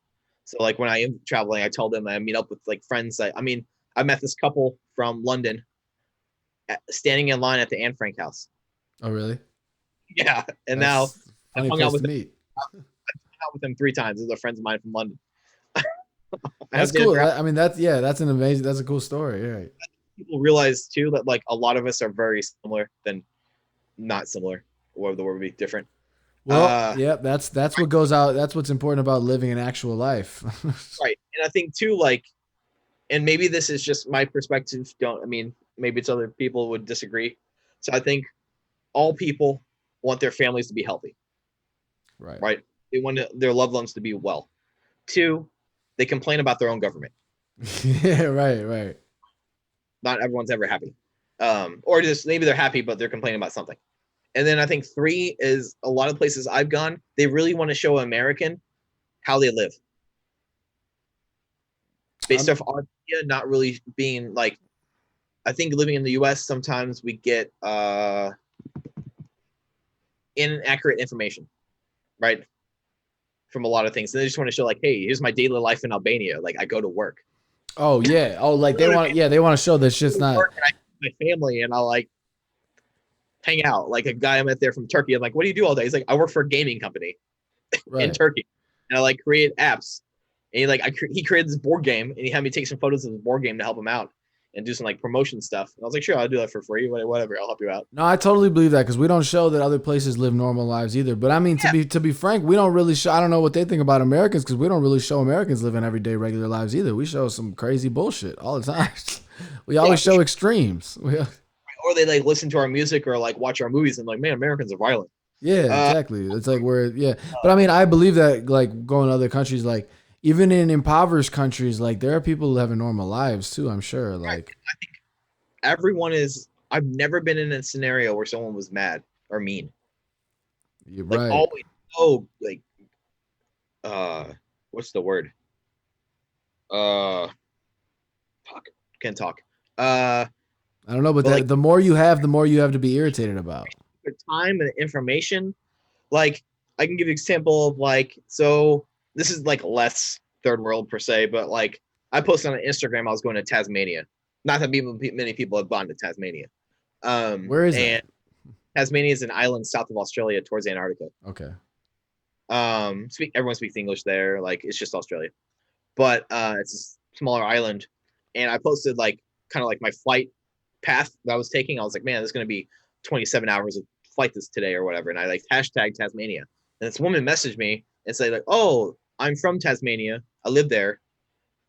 So like when I am traveling, I tell them I meet up with like friends. I mean, I met this couple from London standing in line at the Anne Frank house. Oh, really? Yeah, and That's now funny hung place out with to them. meet. Out with them 3 times. These are friends of mine from London. That's cool. I mean, that's a cool story. Yeah. People realize too that like a lot of us are very similar than not similar. Or the word would be different. Well, yeah, that's what goes out. That's what's important about living an actual life. Right. And I think too, like, and maybe this is just my perspective. Maybe it's other people would disagree. So I think all people want their families to be healthy, Right. right? They want their loved ones to be well. 2, they complain about their own government. Yeah. Right. Right. Not everyone's ever happy. Or just maybe they're happy, but they're complaining about something. And then I think 3 is a lot of places I've gone, they really want to show American how they live. Based off our media not really being like, I think living in the US, sometimes we get inaccurate information, right? From a lot of things. And they just want to show like, hey, here's my daily life in Albania. Like I go to work. Oh yeah. Oh, like they want. Yeah, they want to show that shit's not. Work and I my family and I'll like hang out. Like a guy I met there from Turkey. I'm like, what do you do all day? He's like, I work for a gaming company in Right. Turkey. And I like create apps. And he like he created this board game and he had me take some photos of the board game to help him out and do some like promotion stuff. And I was like, sure, I'll do that for free. Whatever, I'll help you out. No, I totally believe that because we don't show that other places live normal lives either. But I mean, to be frank, we don't really show. I don't know what they think about Americans because we don't really show Americans living everyday regular lives either. We show some crazy bullshit all the time. We always show extremes. Or they like listen to our music or like watch our movies and like, man, Americans are violent. Yeah, exactly. It's like but I mean, I believe that like going to other countries, like even in impoverished countries, like there are people who have normal lives too. I'm sure. Like Everyone is. I've never been in a scenario where someone was mad or mean. you're Like right. always. Oh, like what's the word? Fuck, can't talk. I don't know, but like- the more you have, the more you have to be irritated about. The time and the information. Like I can give you an example of like, so this is like less third world per se, but like I posted on Instagram I was going to Tasmania. Not that many people have gone to Tasmania. Where is and it? Tasmania is an island south of Australia towards Antarctica. Okay. Everyone speaks English there. Like it's just Australia, but it's a smaller island. And I posted like kind of like my flight path that I was taking. I was like, man, this is going to be 27 hours of flight this today or whatever. And I like hashtag Tasmania. And this woman messaged me and said like, oh, I'm from Tasmania. I live there.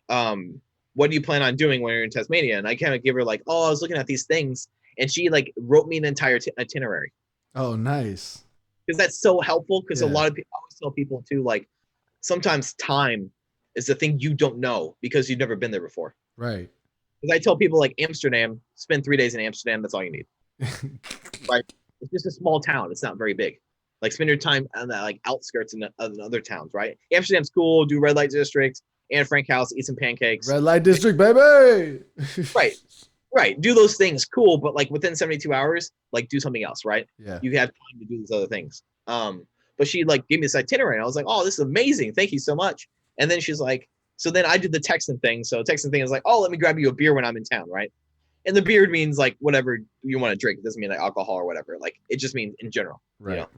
What do you plan on doing when you're in Tasmania? And I kind of give her like, oh, I was looking at these things. And she like wrote me an entire itinerary. Oh, nice. Because that's so helpful. Because a Yeah. lot of people, I always tell people too, like sometimes time is the thing you don't know because you've never been there before. Right. Because I tell people like Amsterdam, spend 3 days in Amsterdam. That's all you need. Right? It's just a small town. It's not very big. Like spend your time on the like outskirts in other towns. Right? Amsterdam's cool. Do red light district, Anne Frank House, eat some pancakes. Red light district, baby. Right. Right. Do those things. Cool. But like within 72 hours, like do something else. Right? Yeah. You have time to do these other things. But she like gave me this itinerary. And I was like, oh, this is amazing. Thank you so much. And then she's like, so then I did the texting thing. So texting thing is like, oh, let me grab you a beer when I'm in town, right? And the beer means like whatever you want to drink. It doesn't mean like alcohol or whatever. Like it just means in general. Right. You know,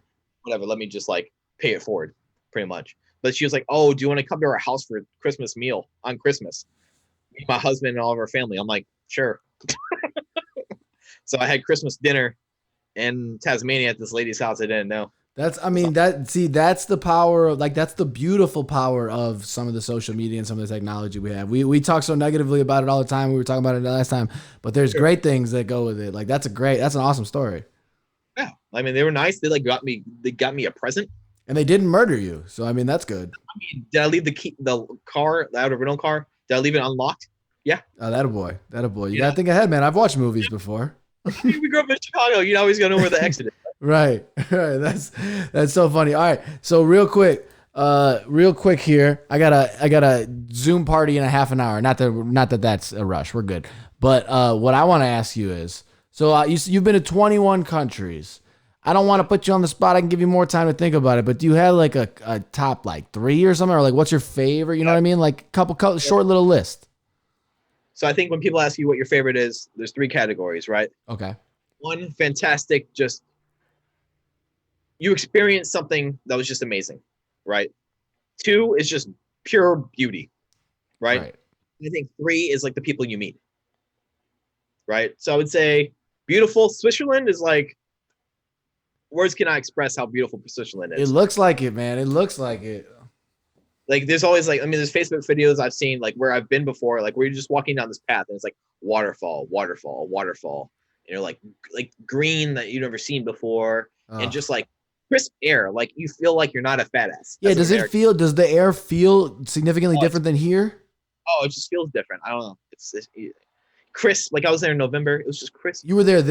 whatever. Let me just like pay it forward, pretty much. But she was like, oh, do you want to come to our house for a Christmas meal on Christmas? My husband and all of our family. I'm like, sure. So I had Christmas dinner in Tasmania at this lady's house I didn't know. That's the power of like that's the beautiful power of some of the social media and some of the technology we have. We talk so negatively about it all the time. We were talking about it last time, but there's great things that go with it. Like that's an awesome story. Yeah. I mean, they were nice. They got me a present. And they didn't murder you. So I mean that's good. I mean, did I leave the car, the outer rental car? Did I leave it unlocked? Yeah. Oh, that a boy. You Yeah. gotta think ahead, man. I've watched movies before. We grew up in Chicago. You always gotta know where the exit is. Right. That's so funny. All right. So real quick here. I got a Zoom party in a half an hour. Not that that's a rush. We're good. But what I want to ask you is, so you've been to 21 countries. I don't want to put you on the spot. I can give you more time to think about it. But do you have like a top like 3 or something, or like what's your favorite? You know what I mean? Like couple short little list. So I think when people ask you what your favorite is, there's 3 categories, right? Okay. 1, fantastic, just you experienced something that was just amazing, right? 2 is just pure beauty, right? I think 3 is like the people you meet, right? So I would say beautiful. Switzerland is like, words cannot express how beautiful Switzerland It is. looks like it, man. It looks like it. Like there's always like, I mean, there's Facebook videos I've seen like where I've been before, like where you're just walking down this path and it's like waterfall, waterfall, waterfall. And you're like green that you've never seen before. and just like crisp air. Like you feel like you're not a fat ass. Yeah. as an Does it American. feel? Does the air feel significantly different than here? Oh, it just feels different. I don't know. It's crisp. Like I was there in November. It was just crisp. You were there.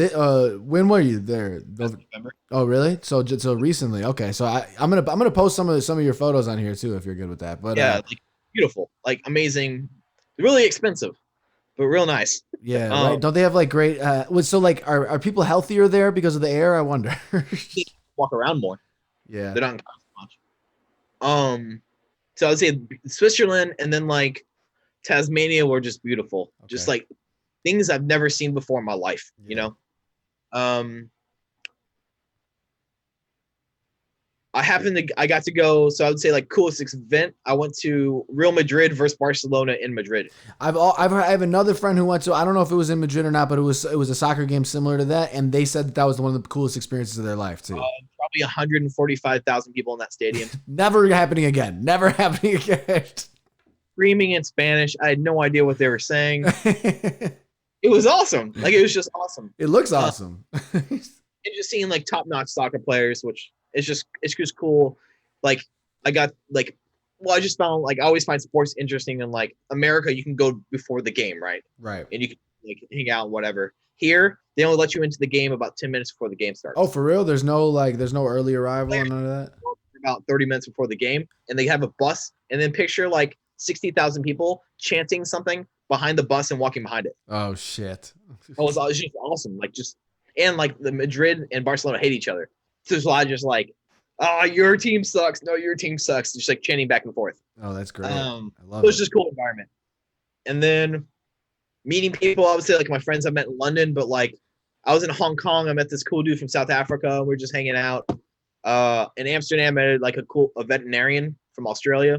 When were you there? November. Oh, really? So recently. Okay. So I'm gonna post some of your photos on here too if you're good with that. But Yeah, like beautiful, like amazing, really expensive, but real nice. yeah, right. Don't they have like great? So like, are people healthier there because of the air? I wonder. Walk around more. Yeah. They don't cost much. So I would say Switzerland and then like Tasmania were just beautiful. Just Okay. like things I've never seen before in my life, you Yeah. know? I got to go, so I would say like coolest event. I went to Real Madrid versus Barcelona in Madrid. I have another friend who went to, I don't know if it was in Madrid or not, but it was a soccer game similar to that, and they said that was one of the coolest experiences of their life too. Probably 145,000 people in that stadium. Never happening again. Never happening again. Screaming in Spanish. I had no idea what they were saying. It was awesome. Like it was just awesome. It looks awesome. And just seeing like top-notch soccer players, which it's just cool. Like I got like, well, I just found like I always find sports interesting in like America. You can go before the game, right? Right. And you can like hang out, whatever. Here, they only let you into the game about 10 minutes before the game starts. Oh, for real? There's no early arrival or none of that? About 30 minutes before the game, and they have a bus, and then picture like 60,000 people chanting something behind the bus and walking behind it. Oh shit. It was just awesome. Like just and like the Madrid and Barcelona hate each other. So there's a lot of just like, oh, your team sucks. No, your team sucks. Just like chanting back and forth. Oh, that's great. I love It was it. just a cool environment. And then meeting people, I would say like my friends I met in London, but like I was in Hong Kong. I met this cool dude from South Africa. We were just hanging out. In Amsterdam, I met like a veterinarian from Australia.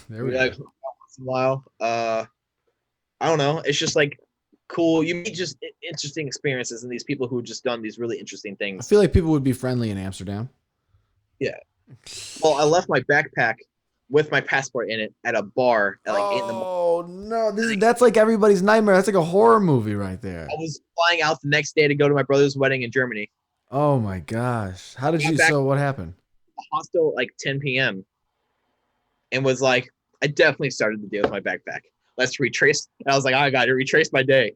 There we We like go. once in a while. I don't know. It's just like cool. You meet just interesting experiences and these people who just done these really interesting I things. feel like people would be friendly in Amsterdam. Well, I left my backpack with my passport in it at a bar at like 8 in the morning. Oh no, that's like everybody's nightmare. That's like a horror movie right there. I was flying out the next day to go to my brother's wedding in Germany. Oh my gosh. How did Got you back- so what happened? The hostel at like 10 p.m. and was like, I definitely started the day with my backpack. Let's retrace. And I was like, I got to retrace my day.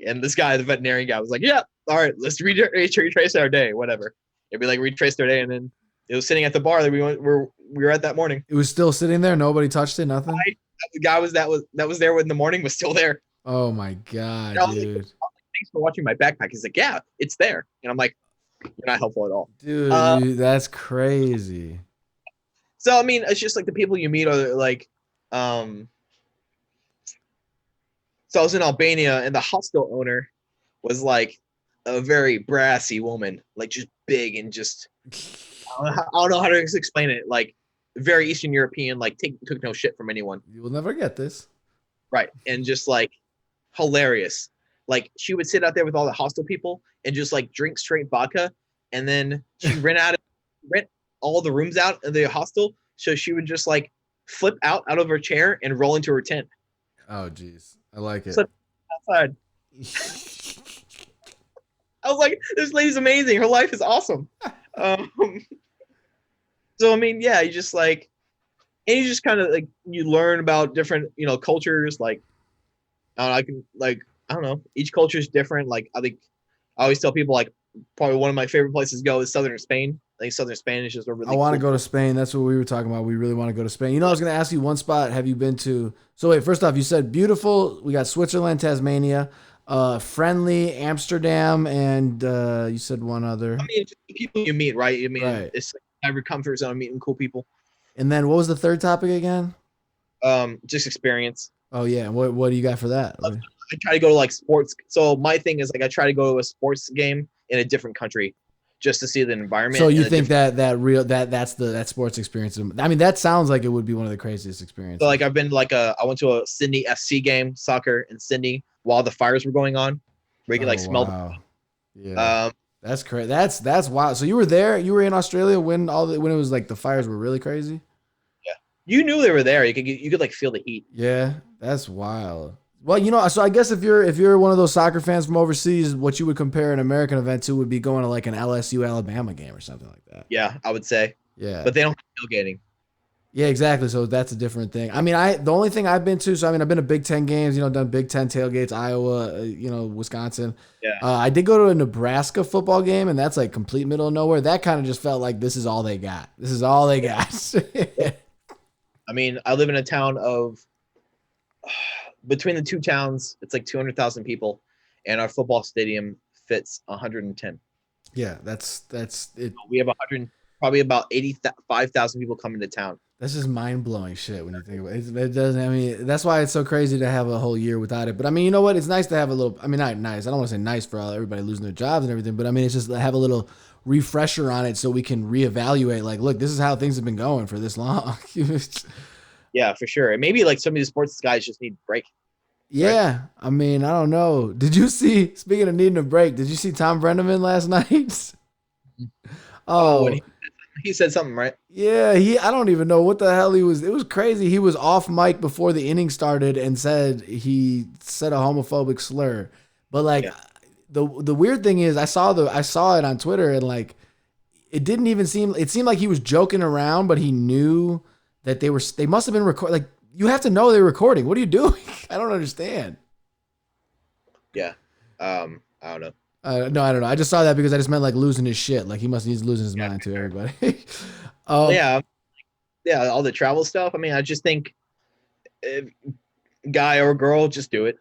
And this guy, the veterinarian guy, was like, yeah, all right, let's retrace our day, whatever. It'd be like retrace their day, and then it was sitting at the bar that we were at that morning. It was still sitting there, nobody touched it, nothing? The guy that was there in the morning was still there. Oh my god, No, dude. Thanks for watching my backpack. He's like, yeah, it's there. And I'm like, you're not helpful at all. Dude, that's crazy. So I mean, it's just like the people you meet are like, so I was in Albania, and the hostel owner was like a very brassy woman, like just big and just I don't know how to explain it. Like very Eastern European, like took no shit from anyone, You will never get this. right? And just like hilarious. Like she would sit out there with all the hostel people and just like drink straight vodka, and then she rent all the rooms out of the hostel. So she would just like flip out of her chair and roll into her tent Oh jeez. I like it. So- outside. I was like, this lady's amazing. Her life is awesome. So I mean, yeah, you just like, and you just kind of like you learn about different, cultures. Like, I don't know, each culture is different. Like I think I always tell people like probably one of my favorite places to go is southern Spain. I think southern Spain is just a really. I want to cool- go to Spain. That's what we were talking about. We really want to go to Spain. You know, I was going to ask you one spot. Have you been to? So wait, first off, you said beautiful. We got Switzerland, Tasmania, friendly, Amsterdam, and you said one other. I mean, just the people you meet, right? I mean, Right. it's like every comfort zone meeting cool people. And then what was the third topic again? Just experience. Oh yeah, what do you got for that? I try to go to like sports. So my thing is like I try to go to a sports game in a different country just to see the environment. So you and the think that sports experience? I mean, that sounds like it would be one of the craziest experiences. So like I've been to like I went to a Sydney FC game, soccer in Sydney while the fires were going on, where you could like smell. Wow. Yeah, Um, that's crazy. That's wild. So you were there. You were in Australia when when it was like the fires were really crazy. you knew they were there. You could like feel the heat. Yeah, that's wild. Well, you know, so I guess if you're one of those soccer fans from overseas, what you would compare an American event to would be going to like an LSU Alabama game or something like that. Yeah, I would say. Yeah. But they don't have tailgating. Yeah, exactly. So that's a different thing. I mean, the only thing I've been to, so I mean, I've been to Big Ten games, you know, done Big Ten tailgates, Iowa, Wisconsin. Yeah. I did go to a Nebraska football game, and that's like complete middle of nowhere. That kind of just felt like this is all they got. This is all they got. I mean, I live in a town of between the two towns, it's like 200,000 people, and our football stadium fits 110. Yeah, that's it. We have 100, probably about 85,000 people coming to town. That's just mind blowing shit when you think about it. It doesn't. I mean, that's why it's so crazy to have a whole year without it. But I mean, you know what? It's nice to have a little. I mean, not nice. I don't want to say nice for everybody losing their jobs and everything. But I mean, it's just to have a little refresher on it so we can reevaluate. Like, look, this is how things have been going for this long. Yeah, for sure. And maybe like some of these sports guys just need a break. Yeah, I mean, I don't know. Did you see? Speaking of needing a break, did you see Tom Brenneman last night? Oh, When he said something, right? yeah. I don't even know what the hell he was. It was crazy. He was off mic before the inning started and he said a homophobic slur. But like, Yeah. the weird thing is, I saw it on Twitter and like, it didn't even seem. It seemed like he was joking around, but he knew that they must have been recording. Like, you have to know they're recording. What are you doing? I don't understand. Yeah. I don't know. No, I don't know. I just saw that because I just meant like losing his shit. Like he's losing his mind to everybody. Yeah. Yeah. All the travel stuff. I mean, I just think if guy or girl, just do it.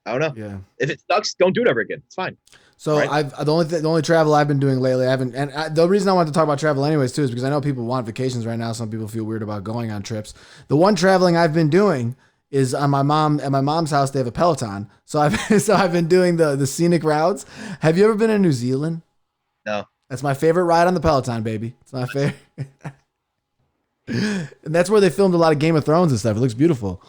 I don't know. Yeah. If it sucks, don't do it ever again. It's fine. So Right. the only travel I've been doing lately, the reason I wanted to talk about travel anyways too is because I know people want vacations right now. Some people feel weird about going on trips. The one traveling I've been doing is at my mom's house. They have a Peloton, so I've been doing the scenic routes. Have you ever been in New Zealand? No. That's my favorite ride on the Peloton, baby. It's my favorite. And that's where they filmed a lot of Game of Thrones and stuff. It looks beautiful.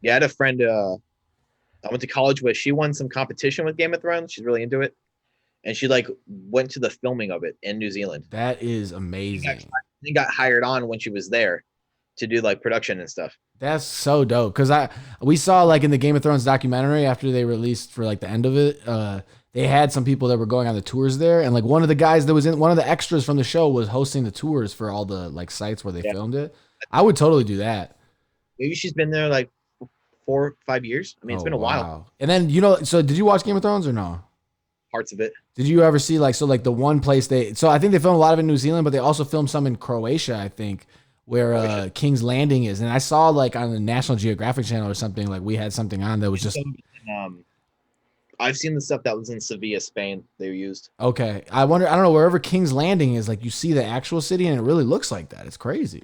Yeah. I had a friend I went to college with. She won some competition with Game of Thrones. She's really into it. And she like went to the filming of it in New Zealand. That is amazing. She got hired on when she was there to do like production and stuff. That's so dope. Cause we saw like in the Game of Thrones documentary after they released for like the end of it, they had some people that were going on the tours there. And like one of the guys that was in one of the extras from the show was hosting the tours for all the like sites where they filmed it. I would totally do that. Maybe she's been there like 4 or 5 years. I mean, it's been a while. And then, so did you watch Game of Thrones or no? Parts of it. Did you ever see like the one place so I think they filmed a lot of it in New Zealand, but they also filmed some in Croatia, I think, where King's Landing is. And I saw like on the National Geographic channel or something, like we had something on that was just I've seen the stuff that was in Sevilla, Spain. They used. okay. I don't know, wherever King's Landing is, like you see the actual city and it really looks like that. It's crazy.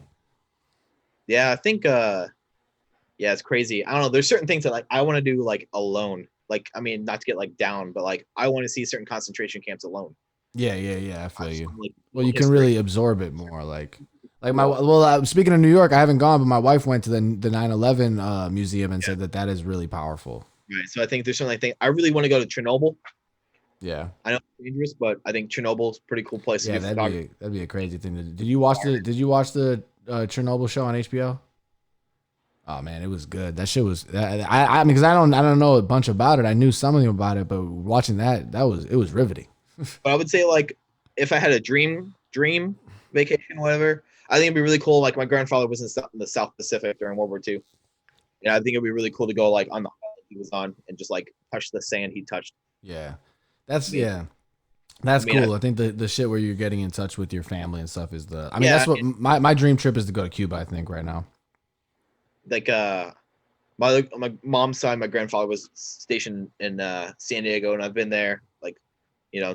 Yeah, I think yeah, it's crazy. I don't know. There's certain things that like I want to do like alone. Like, I mean, not to get like down, but like I want to see certain concentration camps alone. Yeah. I feel you. Like, Well, you can history. really absorb it more. Like speaking of New York, I haven't gone, but my wife went to the 9/11 museum and said that is really powerful. Right. So I think there's something I really want to go to Chernobyl. Yeah. I know it's dangerous, but I think Chernobyl's a pretty cool place to Yeah, do photography. that'd be a crazy thing to do. Did you watch the Chernobyl show on HBO? Oh man, it was good. That shit was. I mean, because I don't know a bunch about it. I knew something about it, but watching it was riveting. But I would say like if I had a dream vacation, whatever, I think it'd be really cool. Like my grandfather was in the South Pacific during World War II. Yeah, I think it'd be really cool to go like on the island he was on and just like touch the sand he touched. Yeah, that's cool. I think the shit where you're getting in touch with your family and stuff is that's what my dream trip is to go to Cuba. I think right now. Like my mom's side, my grandfather was stationed in San Diego, and I've been there. Like,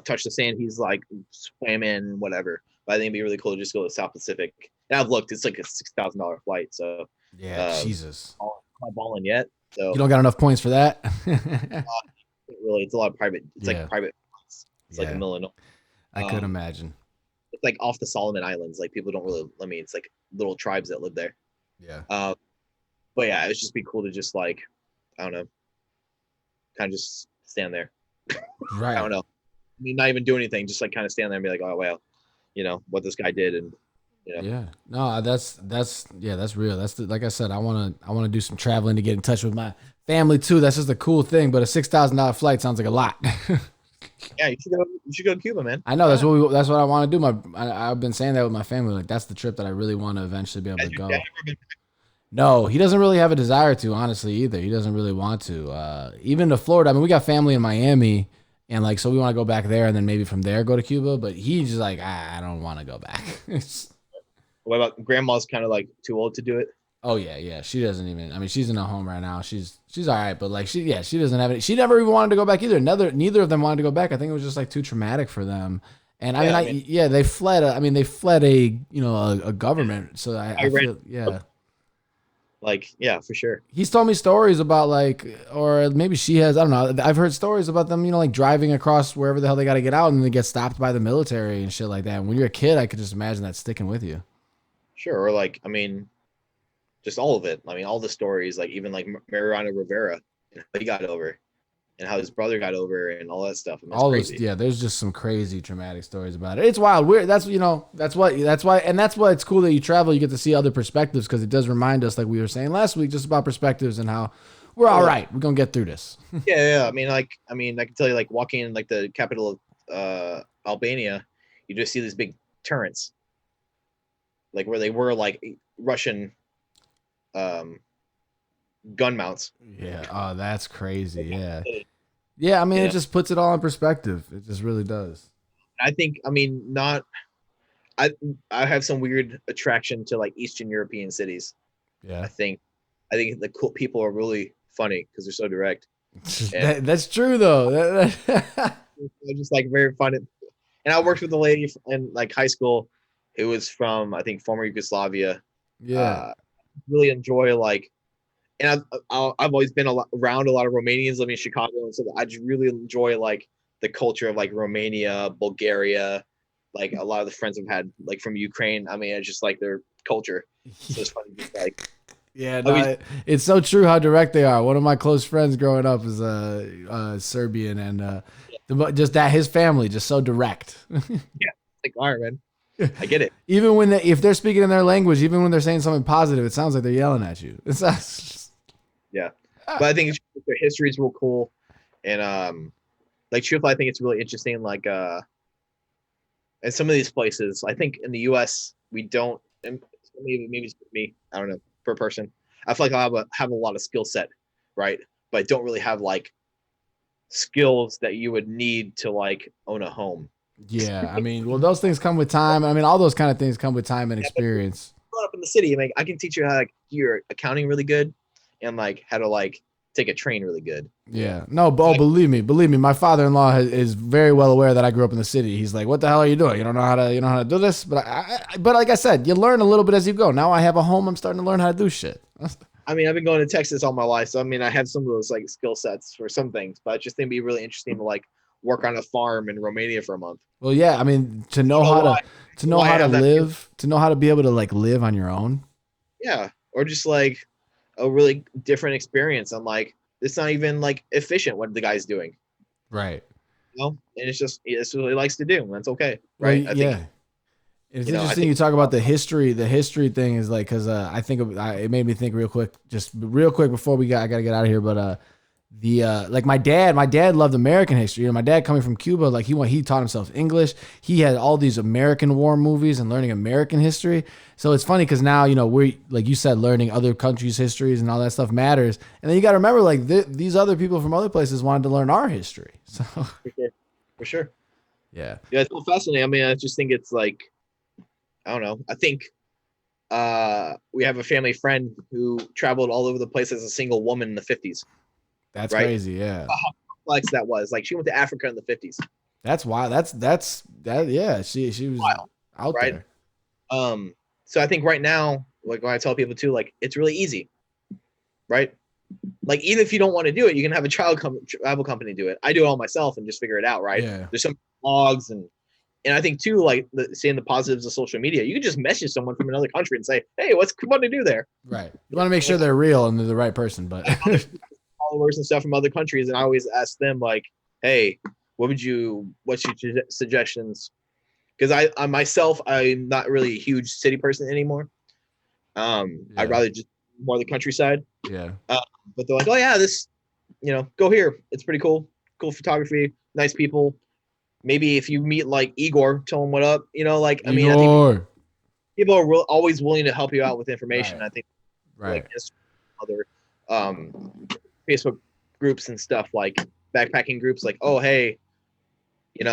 touched the sand. He's like swam in, whatever. But I think it'd be really cool to just go to the South Pacific. And I've looked; it's like a $6,000 flight. So yeah, Jesus, I'm not balling yet. So you don't got enough points for that. really, it's a lot of private. It's Yeah. like private. It's like a million. I could imagine. It's like off the Solomon Islands. Like people don't really. I mean, it's like little tribes that live there. Yeah. But yeah, it would just be cool to just like, I don't know, kind of just stand there. Right. I don't know. I mean, not even do anything, just like kind of stand there and be like, oh well, what this guy did, and You know? Yeah. No, that's real. Like I said, I wanna do some traveling to get in touch with my family too. That's just a cool thing. But a $6,000 flight sounds like a lot. Yeah, you should go. You should go to Cuba, man. I know that's what I want to do. I've been saying that with my family. Like that's the trip that I really want to eventually be able to Has your go. dad ever been? No, he doesn't really have a desire to, honestly, either. He doesn't really want to. Even to Florida. I mean, we got family in Miami, and like, so we want to go back there, and then maybe from there go to Cuba. But he's just like, I don't want to go back. What about grandma's kind of like too old to do it? Oh yeah. She doesn't even. I mean, she's in a home right now. She's all right, but like she doesn't have it. She never even wanted to go back either. Neither of them wanted to go back. I think it was just like too traumatic for them. And they fled. They fled a government. So I feel Like, yeah, for sure. He's told me stories about like, or maybe she has. I don't know. I've heard stories about them. Like driving across wherever the hell they got to get out, and they get stopped by the military and shit like that. And when you're a kid, I could just imagine that sticking with you. Sure. Or like, I mean, just all of it. I mean, all the stories, like even like Mariano Rivera and how he got over and how his brother got over and all that stuff. I mean, All crazy. those, yeah. There's just some crazy traumatic stories about it. It's wild. Weird. That's why, and that's why it's cool that you travel. You get to see other perspectives because it does remind us, like we were saying last week, just about perspectives and how we're all right. We're gonna get through this. Yeah. I mean, I can tell you, like walking in like the capital of Albania, you just see these big turrets, like where they were like Russian gun mounts. Yeah. Oh, that's crazy. Yeah. Yeah. I mean, it just puts it all in perspective. It just really does. I think, I mean, not. I have some weird attraction to like Eastern European cities. Yeah. I think the cool people are really funny because they're so direct. That's true though. They're just like very fun. And I worked with a lady in like high school who was from, I think, former Yugoslavia. Yeah. Really enjoy like, and I've always been around a lot of Romanians living in Chicago, and so I just really enjoy like the culture of like Romania, Bulgaria, like a lot of the friends I've had like from Ukraine. I mean, it's just like their culture. So it's funny, just like. Yeah, no, it's so true how direct they are. One of my close friends growing up is Serbian, and just that his family just so direct. Yeah, like all right, man, I get it. Even when if they're speaking in their language, even when they're saying something positive, it sounds like they're yelling at you. Yeah, but I think their history is real cool, and like truthfully, I think it's really interesting. Like, in some of these places, I think in the U.S. we don't. And maybe it's me. I don't know. Per person, I feel like I have a lot of skill set, right? But I don't really have like skills that you would need to like own a home. Yeah, I mean, well, those things come with time. I mean, all those kind of things come with time and experience. Growing up in the city, like I can teach you how to like, do your accounting really good, and like how to like take a train really good. Yeah, no, believe me, my father-in-law is very well aware that I grew up in the city. He's like, "What the hell are you doing? You don't know how to do this." But but like I said, you learn a little bit as you go. Now I have a home. I'm starting to learn how to do shit. I mean, I've been going to Texas all my life, so I mean, I have some of those like skill sets for some things. But I just think it'd be really interesting to like work on a farm in Romania for a month. Well, yeah, I mean, to know how to live, to know how to be able to like live on your own. Yeah, or just like a really different experience. I'm like, it's not even like efficient what the guy's doing. Right. You know, and it's what he likes to do. And that's okay. Right. Well, yeah. It's interesting you talk about the history. The history thing is like, cause I think it made me think real quick before I gotta get out of here. But like my dad loved American history. You know, my dad coming from Cuba, like he taught himself English. He had all these American war movies and learning American history. So it's funny because now, we're, like you said, learning other countries' histories and all that stuff matters. And then you got to remember, like these other people from other places wanted to learn our history. So for sure. Yeah. Yeah, it's so fascinating. I mean, I just think it's like, I don't know. I think we have a family friend who traveled all over the place as a single woman in the 50s. That's right? crazy. Yeah. How complex that was. Like she went to Africa in the 50s. That's wild. That. Yeah. She was wild. Out right? there. So I think right now, like when I tell people too, like it's really easy, right? Like even if you don't want to do it, you can have a travel company do it. I do it all myself and just figure it out, right? Yeah. There's some blogs and I think too, like seeing the positives of social media, you can just message someone from another country and say, "Hey, what's fun to do there?" Right. You want to make sure they're real and they're the right person, but followers and stuff from other countries, and I always ask them like, "Hey, what's your suggestions because I myself, I'm not really a huge city person anymore. I'd rather just more the countryside. Yeah. But they're like, oh yeah, this, go here. It's pretty cool. Cool photography, nice people. Maybe if you meet like Igor, tell him what up. I think Igor. people are always willing to help you out with information. Right. I think Right. like other Facebook groups and stuff, like backpacking groups, like, oh hey,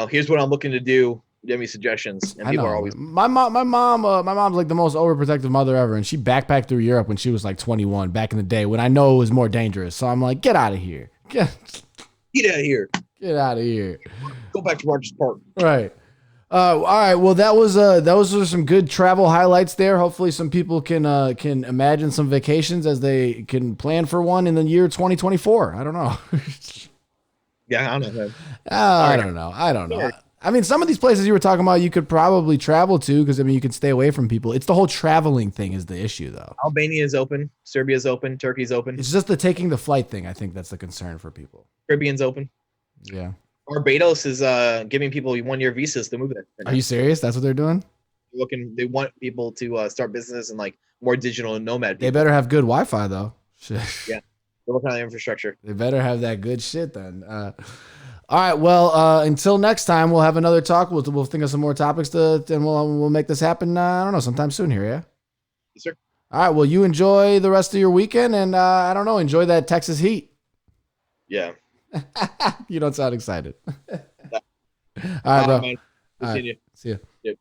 here's what I'm looking to do. Do you have any suggestions? And I people know. are always My mom's like the most overprotective mother ever, and she backpacked through Europe when she was like 21 back in the day when I know it was more dangerous. So I'm like, get out of here. get out of here. Get out of here. Go back to Rogers Park. Right. All right. Well, those are some good travel highlights there. Hopefully, some people can imagine some vacations as they can plan for one in the year 2024. I don't know. Yeah, I don't know. I don't know. I don't know. I mean, some of these places you were talking about, you could probably travel to because you can stay away from people. It's the whole traveling thing is the issue, though. Albania is open. Serbia's open. Turkey's open. It's just the taking the flight thing. I think that's the concern for people. Caribbean's open. Yeah. Barbados is giving people 1-year visas to move there. Are you serious? That's what they're doing? They want people to start business and like more digital nomad people. They better have good Wi-Fi though. Shit. Yeah. They're working on the infrastructure. They better have that good shit then. All right. Well, until next time, we'll have another talk. We'll think of some more topics and we'll make this happen. I don't know, sometime soon here. Yeah. Yes, sir. All right. Well, you enjoy the rest of your weekend and I don't know, enjoy that Texas heat. Yeah. You don't sound excited. All right, bro. Man. All right. See you. Yep.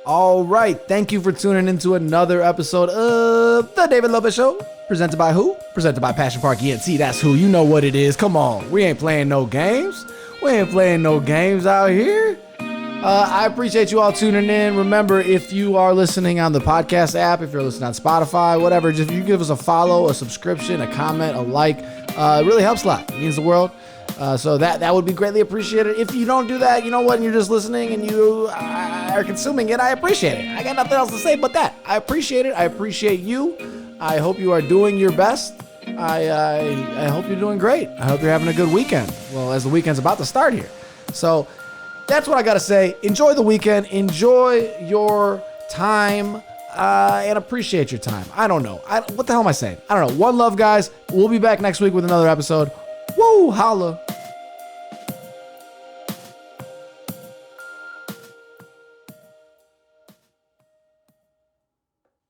All right. Thank you for tuning into another episode of The David Lopez Show. Presented by who? Presented by Passion Park ENT. That's who. You know what it is. Come on. We ain't playing no games. We ain't playing no games out here. I appreciate you all tuning in. Remember, if you are listening on the podcast app, if you're listening on Spotify, whatever, just you give us a follow, a subscription, a comment, a like. It really helps a lot. It means the world. So that would be greatly appreciated. If you don't do that, you know what, and you're just listening and you are consuming it, I appreciate it. I got nothing else to say but that. I appreciate it. I appreciate you. I hope you are doing your best. I hope you're doing great. I hope you're having a good weekend. Well, as the weekend's about to start here. So that's what I got to say. Enjoy the weekend. Enjoy your time. And appreciate your time. I don't know. What the hell am I saying? I don't know. One love, guys. We'll be back next week with another episode. Woo, holla.